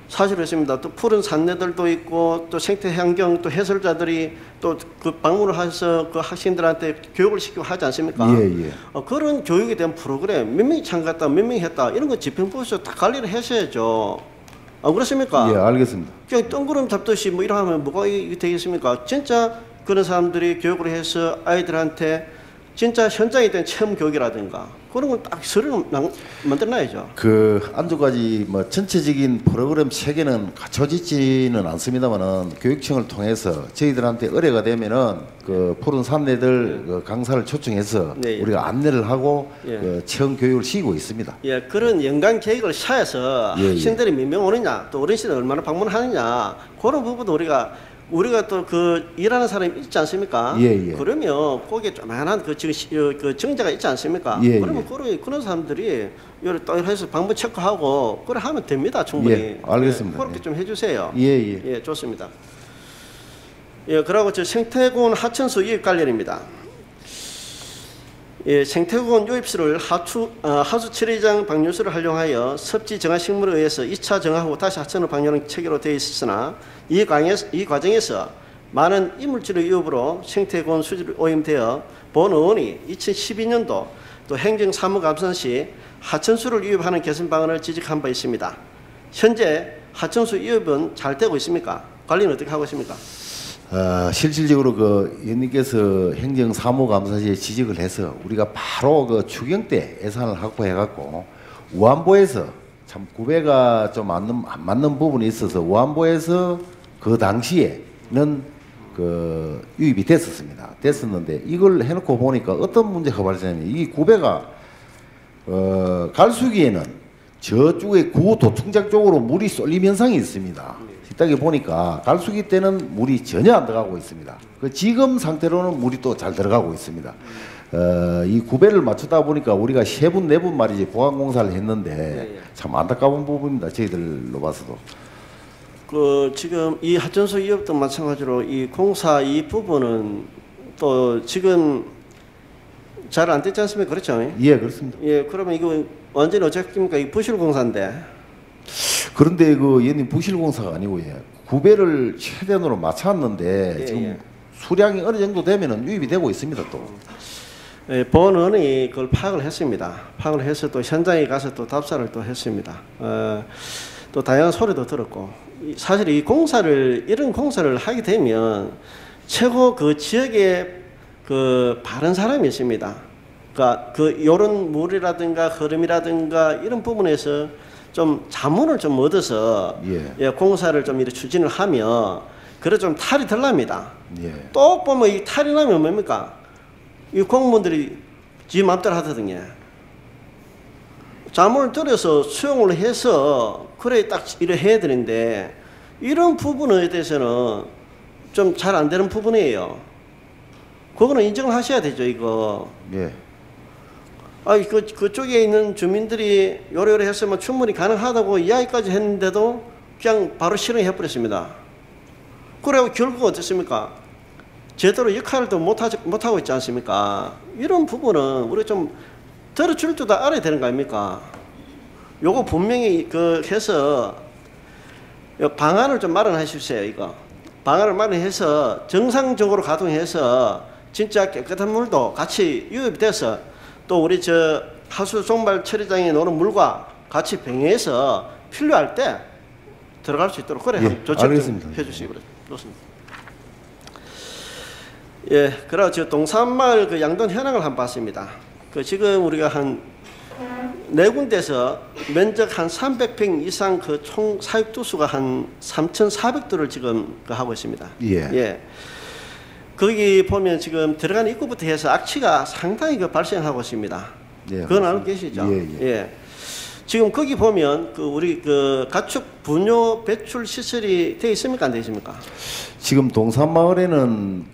사실 그렇습니다. 또 푸른 산내들도 있고 또 생태 환경 또 해설자들이 또 그 방문을 해서 그 학생들한테 교육을 시키고 하지 않습니까? 예. 그런 교육에 대한 프로그램 몇 명이 참가했다, 몇 명이 했다 이런 거 집행부에서 다 관리를 하셔야죠. 안 그렇습니까? 예, 알겠습니다. 그냥 뜬구름 잡듯이 뭐 이러 하면 뭐가 이게 되겠습니까? 진짜 그런 사람들이 교육을 해서 아이들한테 진짜 현장에 대한 체험 교육이라든가 그런 걸 딱 서류를 만들어놔야죠. 안주까지 뭐 전체적인 프로그램 체계는 갖춰지지는 않습니다만은 교육청을 통해서 저희들한테 의뢰가 되면은 그 푸른 산내들 그 강사를 초청해서 네, 예. 우리가 안내를 하고 예. 그 체험 교육을 시키고 있습니다. 예, 그런 연간 계획을 세워서 예, 학생들이 몇 명 오느냐, 또 어르신들이 얼마나 방문하느냐 그런 부분도 우리가 또 그 일하는 사람이 있지 않습니까? 예. 그러면 거기에 조만한 그 지금 그 정자가 있지 않습니까? 예, 그러면 그런 사람들이 이걸 또 해서 방문 체크하고 그래 하면 됩니다, 충분히. 예, 알겠습니다. 그렇게 예. 좀 해주세요. 예. 예, 좋습니다. 예, 그리고 저 생태공원 하천수 유입 관련입니다. 예, 생태공원 유입수를 하수 처리장 방류수를 활용하여 섭지 정화식물에 의해서 2차 정화하고 다시 하천으로 방류하는 체계로 되어 있었으나 이 과정에서 많은 이물질의 유입으로 생태공원 수질이 오염되어 본 의원이 2012년도 또 행정사무감사 시 하천수를 유입하는 개선 방안을 지적한 바 있습니다. 현재 하천수 유입은 잘 되고 있습니까? 관리는 어떻게 하고 있습니까? 실질적으로 그 의원님께서 행정사무감사시에 지적을 해서 우리가 바로 그 추경 때 예산을 확보해갖고 우안보에서 참 구배가 좀 안 맞는 부분이 있어서 우안보에서 그 당시에는 그 유입이 됐었는데 이걸 해놓고 보니까 어떤 문제가 발생했냐면 이 구배가 갈수기에는 저쪽에 구도충작 쪽으로 물이 쏠림 현상이 있습니다. 식당에 보니까 갈수기 때는 물이 전혀 안 들어가고 있습니다. 지금 상태로는 물이 또 잘 들어가고 있습니다. 이 구배를 맞추다 보니까 우리가 3분, 4분 말이지 보강공사를 했는데 참 안타까운 부분입니다. 저희들로 봐서도. 지금 이 하천수 이업도 마찬가지로 이 공사 이 부분은 또 지금 잘 안 됐지 않습니까? 그렇죠? 예, 그렇습니다. 예, 그러면 이거 완전히 어쨌습니까? 이 부실공사인데. 그런데 그 얘는 부실공사가 아니고 구배를 최대한으로 맞췄는데 지금 수량이 어느 정도 되면은 유입이 되고 있습니다 또. 예, 본원이 그걸 파악을 했습니다. 파악을 해서 또 현장에 가서 또 답사를 또 했습니다. 또 다양한 소리도 들었고 사실 이런 공사를 하게 되면 최고 그 지역에 그 바른 사람이 있습니다. 그러니까 요런 물이라든가 흐름이라든가 이런 부분에서 좀 자문을 좀 얻어서 공사를 좀 이렇게 추진을 하면 그래 좀 탈이 덜 납니다. 또 보면 이 탈이 나면 뭡니까? 이 공무원들이 지 맘대로 하거든요. 자문을 들여서 수용을 해서 그래 딱 이래 해야 되는데 이런 부분에 대해서는 좀 잘 안 되는 부분이에요. 그거는 인정을 하셔야 되죠, 이거. 그쪽에 있는 주민들이 요래요래 했으면 충분히 가능하다고 이야기까지 했는데도 그냥 바로 실행해 버렸습니다. 그리고 결국 어떻습니까? 제대로 역할도 못하고 있지 않습니까? 이런 부분은 우리 좀 들어줄 줄도 알아야 되는 거 아닙니까? 요거 분명히 해서 방안을 좀 마련하십시오. 이거 방안을 마련해서 정상적으로 가동해서 진짜 깨끗한 물도 같이 유입돼서 또 우리 하수 종발 처리장에 놓는 물과 같이 병행해서 필요할 때 들어갈 수 있도록 그래 조치를 좀 해주시기 바랍니다. 예, 그리고 저 동산마을 그 양돈 현황을 한번 봤습니다. 지금 우리가 한 4군데에서 면적 한 300평 이상 총 사육두수가 한 3,400도를 지금 하고 있습니다. 예. 거기 보면 지금 들어가는 입구부터 해서 악취가 상당히 발생하고 있습니다. 예, 그건 알고 계시죠? 예. 지금 거기 보면 우리 가축 분뇨 배출 시설이 되어 있습니까? 안 되어 있습니까? 지금 동산마을에는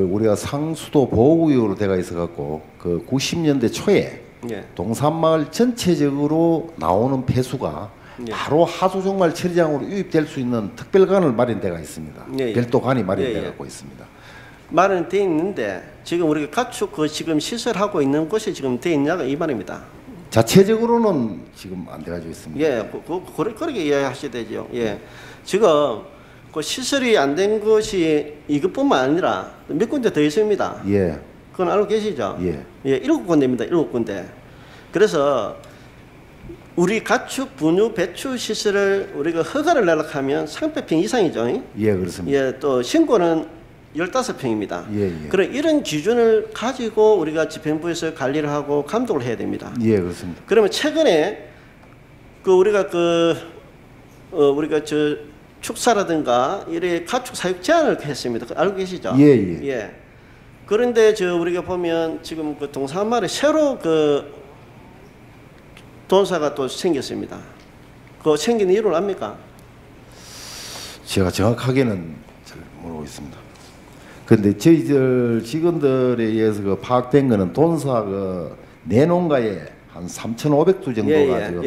우리가 상수도 보호구역으로 되어 있어 갖고 90년대 초에 동산마을 전체적으로 나오는 폐수가 바로 하수종말 처리장으로 유입될 수 있는 특별관을 마련되어 있습니다. 별도관이 마련되어 갖고 있습니다. 마련되어 있는데 지금 우리가 가축 지금 시설하고 있는 곳이 지금 되어 있냐가 이 말입니다. 자체적으로는 지금 안 돼가지고 있습니다. 예, 그렇게 이해하셔야 되죠. 예, 지금 시설이 안 된 것이 이것뿐만 아니라 몇 군데 더 있습니다. 예. 그건 알고 계시죠? 예. 7군데입니다. 7군데. 그래서 우리 가축 분유 배출 시설을 우리가 허가를 내려고 하면 300평 이상이죠. 예, 그렇습니다. 예, 또 신고는 15평입니다. 예. 그런 이런 기준을 가지고 우리가 집행부에서 관리를 하고 감독을 해야 됩니다. 예, 그렇습니다. 그러면 최근에 우리가 우리가 축사라든가 이래 가축 사육 제한을 했습니다. 알고 계시죠? 예. 그런데 우리가 보면 지금 동산마을에 새로 돈사가 또 생겼습니다. 생긴 이유를 압니까? 제가 정확하게는 잘 모르고 있습니다. 근데 저희들 직원들에 의해서 파악된 거는 돈사 내농가에 한 3,500두 정도가 지금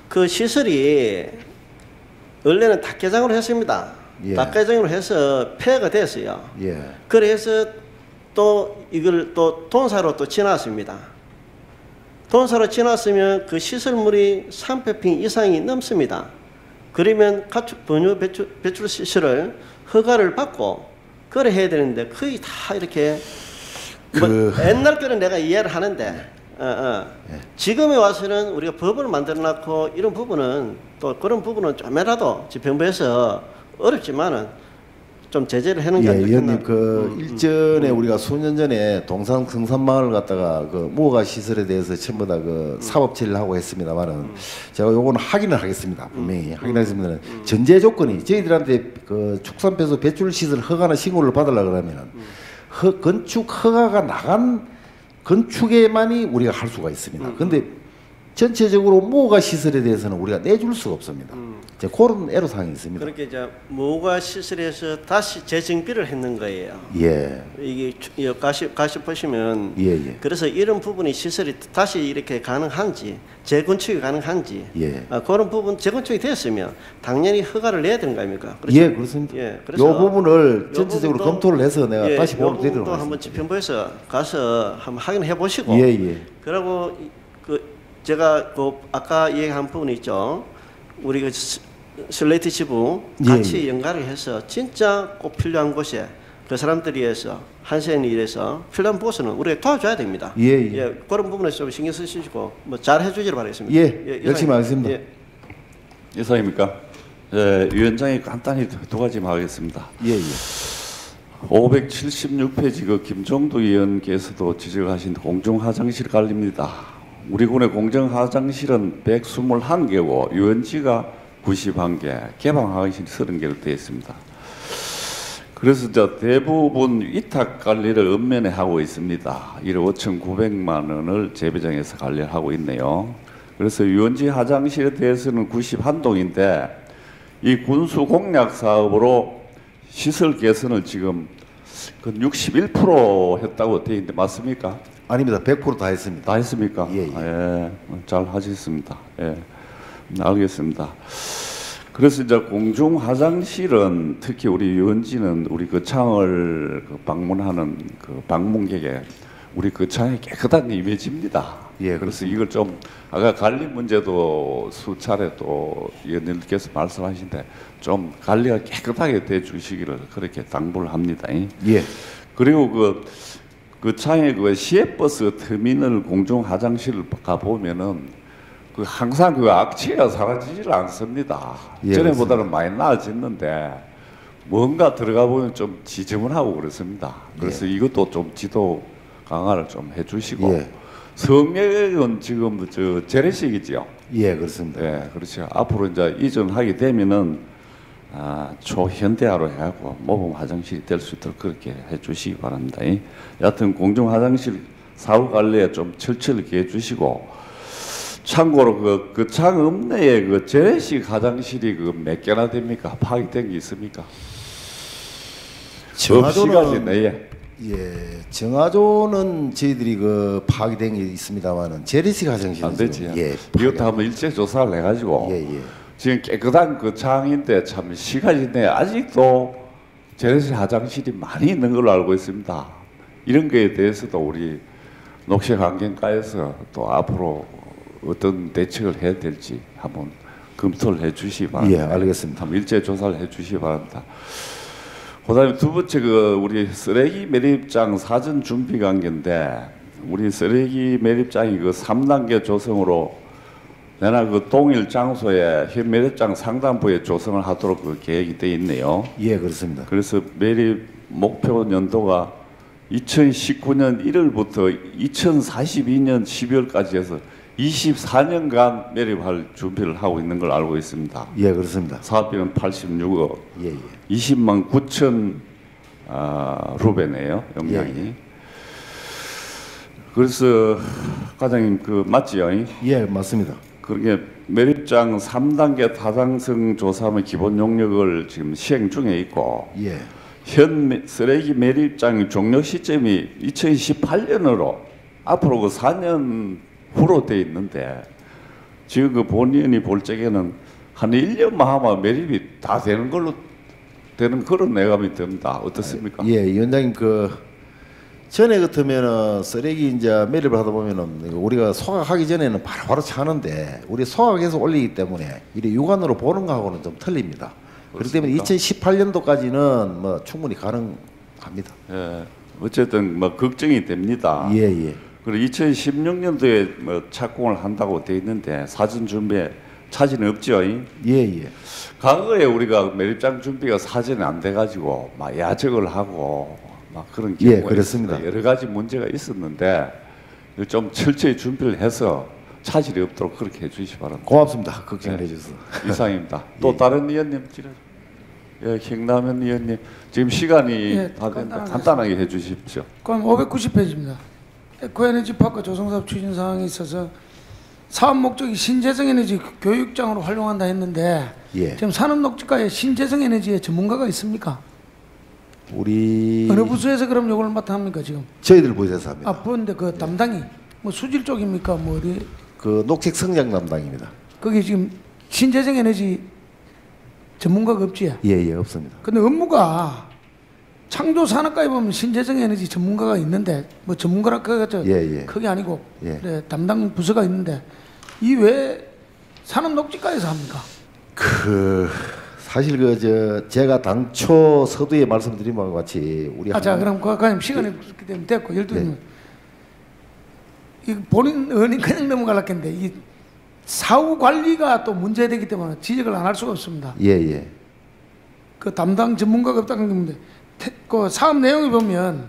그 시설이 원래는 닭개장으로 했습니다. 닭개장으로 해서 폐허가 됐어요. 그래서 또 이걸 또 돈사로 또 지났습니다. 돈사로 지났으면 그 시설물이 300평 이상이 넘습니다. 그러면 가축 분유 배출 시설을 허가를 받고 그래 해야 되는데 거의 다 이렇게 옛날 거는 내가 이해를 하는데 지금에 와서는 우리가 법을 만들어놨고 이런 부분은 또 그런 부분은 좀이라도 집행부에서 어렵지만은 좀 제재를 해놓은 게 아니겠나. 의원님 일전에 우리가 수년 전에 동산 성산마을 갔다가 무허가 시설에 대해서 전부 다 사법 처리를 하고 했습니다만은 제가 요거는 확인을 하겠습니다. 분명히 확인하겠습니다. 전제 조건이 저희들한테 축산폐수 배출 시설 허가나 신고를 받으려 그러면은 건축 허가가 나간 건축에만이 우리가 할 수가 있습니다. 그런데 전체적으로 무허가 시설에 대해서는 우리가 내줄 수가 없습니다. 그런 애로사항이 있습니다. 그렇게 무허가 시설에서 다시 재정비를 했는 거예요. 예. 이게 가시 보시면 그래서 이런 부분이 시설이 다시 이렇게 가능한지 재건축이 가능한지 그런 부분 재건축이 됐으면 당연히 허가를 내야 되는 거 아닙니까? 그렇죠? 예, 그렇습니다. 그래서 이 부분을 전체적으로 검토를 해서 내가 다시 보도록 드리도록 하겠습니다. 한번 집행부에서 가서 한번 확인해 보시고 그리고 제가 아까 얘기한 부분이 있죠. 우리 슬레이트 지부 같이 연가를 해서 진짜 꼭 필요한 곳에 그 사람들에 의해서 한센에 의해서 필요한 부분은 우리가 도와줘야 됩니다. 그런 부분에 좀 신경 쓰시고 잘 해주시길 바라겠습니다. 열심히 하겠습니다. 이상입니까? 위원장이 간단히 두 가지만 하겠습니다. 576페이지 김종도 의원께서도 지적하신 공중화장실 관리입니다. 우리 군의 공정화장실은 121개고 유원지가 91개, 개방화장실이 30개로 되어 있습니다. 그래서 대부분 위탁 관리를 읍면에 하고 있습니다. 1억 5,900만 원을 재배정해서 관리를 하고 있네요. 그래서 유원지 화장실에 대해서는 91동인데 이 군수 공약 사업으로 시설 개선을 지금 61% 했다고 되어 있는데 맞습니까? 아닙니다. 100% 다 했습니다. 다 했습니까? 잘 하셨습니다. 알겠습니다. 그래서 이제 공중 화장실은 특히 우리 유원지는 우리 거창을 그 방문하는 그 방문객에 우리 거창이 깨끗한 게 임해집니다. 예, 그래서 이걸 좀 아까 관리 문제도 수차례 또 의원님께서 말씀하신데 좀 관리가 깨끗하게 돼 주시기를 그렇게 당부를 합니다. 예. 그리고 그 창에 그 시외버스 터미널 공중 화장실을 가 보면은 그 항상 그 악취가 사라지질 않습니다. 예, 전에보다는 많이 나아졌는데 뭔가 들어가 보면 좀 지저분하고 그렇습니다. 그래서 이것도 좀 지도 강화를 좀 해주시고 예. 성역은 지금 저 재래식이지요. 예, 그렇습니다. 네, 그렇죠. 앞으로 이제 이전하게 되면은 초현대화로 해갖고 모범 화장실이 될 수 있도록 그렇게 해주시기 바랍니다. 여하튼 공중 화장실 사후 관리에 좀 철저하게 해주시고. 참고로 그 창 읍내에 그 재래식 화장실이 그 몇 개나 됩니까? 파악된 게 있습니까? 정화조는 시간이 내에. 예, 정화조는 저희들이 그 파악이 된 게 있습니다만은 재래식 화장실은 안 되지. 지금, 예, 이것도 한번 일제 조사를 해가지고 예, 예. 지금 깨끗한 그 창인데 참 시간이 내에 아직도 재래식 화장실이 많이 있는 걸로 알고 있습니다. 이런 거에 대해서도 우리 녹색환경과에서 또 앞으로 어떤 대책을 해야 될지 한번 검토를 해주시기 바랍니다. 예, 알겠습니다. 한번 일제 조사를 해주시기 바랍니다. 그다음에 두 번째 그 우리 쓰레기 매립장 사전 준비 관계인데 우리 쓰레기 매립장이 그 3단계 조성으로 내나 그 동일 장소에 현 매립장 상단부에 조성을 하도록 그 계획이 되어 있네요. 예, 그렇습니다. 그래서 매립 목표 연도가 2019년 1월부터 2042년 12월까지 해서 24년간 매립할 준비를 하고 있는 걸 알고 있습니다. 예, 그렇습니다. 사업비는 86억, 예, 예. 20만 9천 루베네요, 용량이. 그래서 과장님 그 맞지요? 예, 맞습니다. 그게 매립장 3단계 타당성 조사의 기본 용역을 지금 시행 중에 있고 예. 현 쓰레기 매립장 종료 시점이 2018년으로 앞으로 그 4년 후로 돼 있는데 지금 그 본인이 볼 적에는 한 1년만 하면 매립이 다 되는 걸로 되는 그런 예감이 듭니다. 어떻습니까? 예, 위원장님 그 전에 같으면은 쓰레기 이제 매립을 하다 보면은 우리가 소각하기 전에는 바로 차는데 우리 소각해서 올리기 때문에 이래 육안으로 보는 거하고는 좀 틀립니다. 그렇기 때문에 2018년도까지는 뭐 충분히 가능합니다. 예, 어쨌든 뭐 걱정이 됩니다. 예, 예. 그리고 2016년도에 뭐 착공을 한다고 돼 있는데 사전 준비에 차질은 없죠. 예, 예. 과거에 우리가 매립장 준비가 사전에 안 돼가지고 막 야적을 하고 막 그런 예, 경우가 그렇습니다. 있었는데 여러 가지 문제가 있었는데 좀 철저히 준비를 해서 차질이 없도록 그렇게 해주시기 바랍니다. 고맙습니다. 걱정을 네. 해주셔서. 이상입니다. 또 다른 의원님 예, 김남현 의원님 지금 시간이 예, 다 됐는데 간단하게 간단하게 해주십시오. 그럼 590페이지입니다. 에코에너지 파크 조성사업 추진 사항에 있어서 사업 목적이 신재생에너지 교육장으로 활용한다 했는데 예. 지금 산업녹지과에 신재생에너지의 전문가가 있습니까? 우리 어느 부서에서 그럼 이걸 맡아 합니까 지금? 저희들 부서에서 합니다. 아, 부인데 그 담당이 뭐 수질 쪽입니까? 뭐 어디? 그 녹색 성장 담당입니다. 거기 지금 신재생에너지 전문가가 없지? 예, 예, 없습니다. 근데 업무가 창조 산업과에 보면 신재생에너지 전문가가 있는데 뭐 전문가라 그저 예, 예. 그게 아니고 예. 그래, 담당 부서가 있는데 이 왜 산업녹지과에서 합니까? 그 사실 그 제가 당초 서두에 말씀드린 바와 같이 우리 자 그럼 과장님 시간이 그렇기 때문에 됐고 12분 네. 이 본인 의원님 그냥 넘어가려겠는데 이 사후 관리가 또 문제되기 때문에 지적을 안 할 수가 없습니다. 예, 예. 그 담당 전문가가 없다는 게 문제. 그 사업 내용을 보면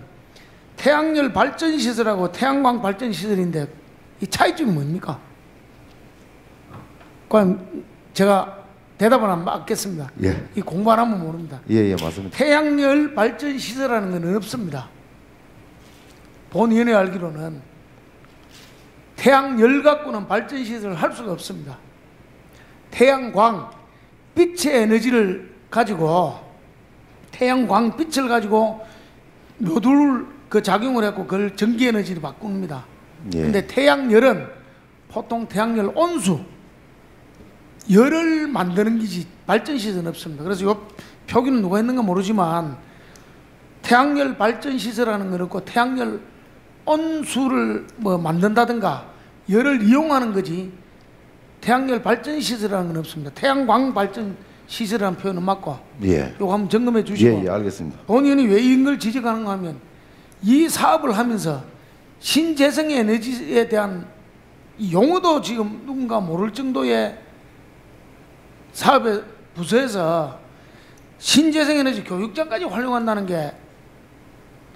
태양열 발전 시설하고 태양광 발전 시설인데 이 차이점이 뭡니까? 그럼 제가 대답을 안 받겠습니다. 예. 이 공부 안 하면 모릅니다. 예, 예, 맞습니다. 태양열 발전 시설이라는 건 없습니다. 본위원회 알기로는 태양열 갖고는 발전 시설을 할 수가 없습니다. 태양광, 빛의 에너지를 가지고 태양광 빛을 가지고 모듈 그 작용을 했고 그걸 전기 에너지로 바꿉니다. 예. 근데 태양열은 보통 태양열 온수 열을 만드는 기지 발전 시설은 없습니다. 그래서 요 표기는 누가 했는가 모르지만 태양열 발전 시설하는 건 없고 태양열 온수를 뭐 만든다든가 열을 이용하는 거지 태양열 발전 시설이라는 건 없습니다. 태양광 발전 시설이라는 표현은 맞고 예. 요거 한번 점검해 주시고 예, 알겠습니다. 본 의원이 왜 이걸 지적하는가 하면 이 사업을 하면서 신재생 에너지에 대한 이 용어도 지금 누군가 모를 정도의 사업의 부서에서 신재생 에너지 교육장까지 활용한다는 게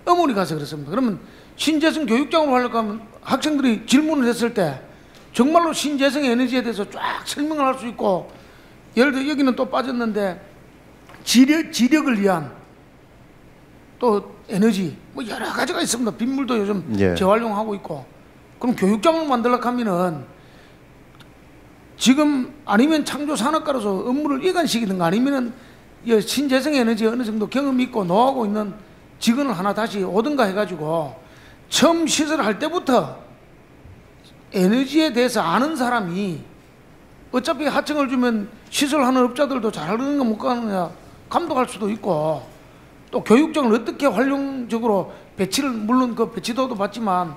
어머니 가서 그렇습니다. 그러면 신재생 교육장으로 활용하면 학생들이 질문을 했을 때 정말로 신재생 에너지에 대해서 쫙 설명을 할 수 있고 예를 들어 여기는 또 빠졌는데 지력을 위한 또 에너지 뭐 여러 가지가 있습니다. 빗물도 요즘 예. 재활용하고 있고 그럼 교육장을 만들려고 하면은 지금 아니면 창조산업가로서 업무를 이관시키든가 아니면은 이 신재생 에너지에 어느 정도 경험이 있고 노하고 있는 직원을 하나 다시 오든가 해가지고 처음 시설할 때부터 에너지에 대해서 아는 사람이 어차피 하청을 주면 시설하는 업자들도 잘하는가 못 가느냐 감독할 수도 있고 또 교육장을 어떻게 활용적으로 배치를 물론 그 배치도도 받지만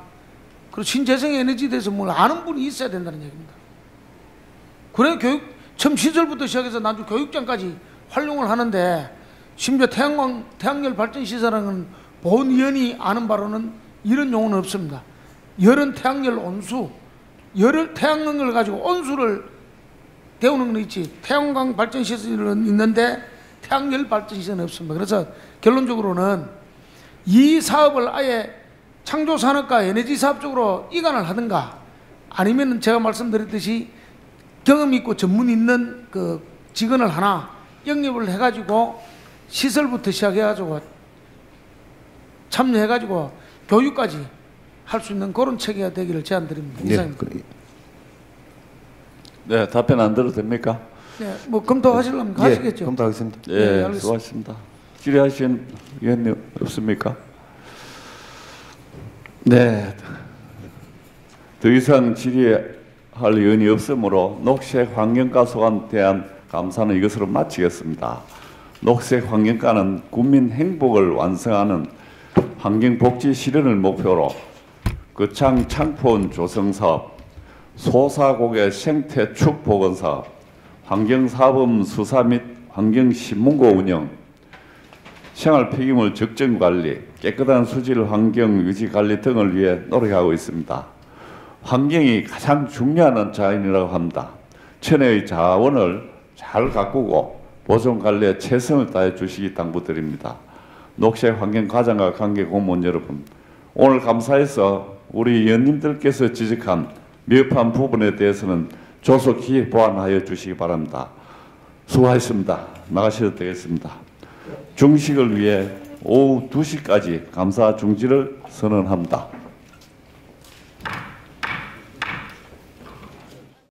그 신재생 에너지에 대해서 뭘 아는 분이 있어야 된다는 얘기입니다. 그래 교육 처음 시설부터 시작해서 나중 교육장까지 활용을 하는데 심지어 태양열 발전 시설은 본 의원이 아는 바로는 이런 용어는 없습니다. 열은 태양열 온수, 열을 태양광을 가지고 온수를 데우는 건 있지 태양광 발전 시설은 있는데 태양열 발전 시설은 없습니다. 그래서 결론적으로는 이 사업을 아예 창조산업과 에너지 사업 쪽으로 이관을 하든가 아니면 제가 말씀드렸듯이 경험 있고 전문 있는 그 직원을 하나 영입을 해가지고 시설부터 시작해가지고 참여해가지고 교육까지 할 수 있는 그런 체계가 되기를 제안드립니다. 네, 이상입니다. 네, 답변 안 들어도 됩니까? 네, 뭐 검토하시려면 가시겠죠. 예, 검토하겠습니다. 예, 네, 알겠습니다. 수고하셨습니다. 질의하신 의원님 없습니까? 네, 더 이상 질의할 의원이 없으므로 녹색 환경가소관에 대한 감사는 이것으로 마치겠습니다. 녹색 환경가는 국민 행복을 완성하는 환경복지 실현을 목표로 거창 창포원 조성사업, 소사고개 생태축 복원사업, 환경사범 수사 및 환경신문고 운영, 생활 폐기물 적정 관리, 깨끗한 수질 환경 유지 관리 등을 위해 노력하고 있습니다. 환경이 가장 중요한 자원이라고 합니다. 천혜의 자원을 잘 가꾸고 보존 관리에 최선을 다해 주시기 당부드립니다. 녹색 환경 과장과 관계 공무원 여러분, 오늘 감사해서 우리 의원님들께서 지적한 미흡한 부분에 대해서는 조속히 보완하여 주시기 바랍니다. 수고하셨습니다. 나가셔도 되겠습니다. 중식을 위해 오후 2시까지 감사 중지를 선언합니다.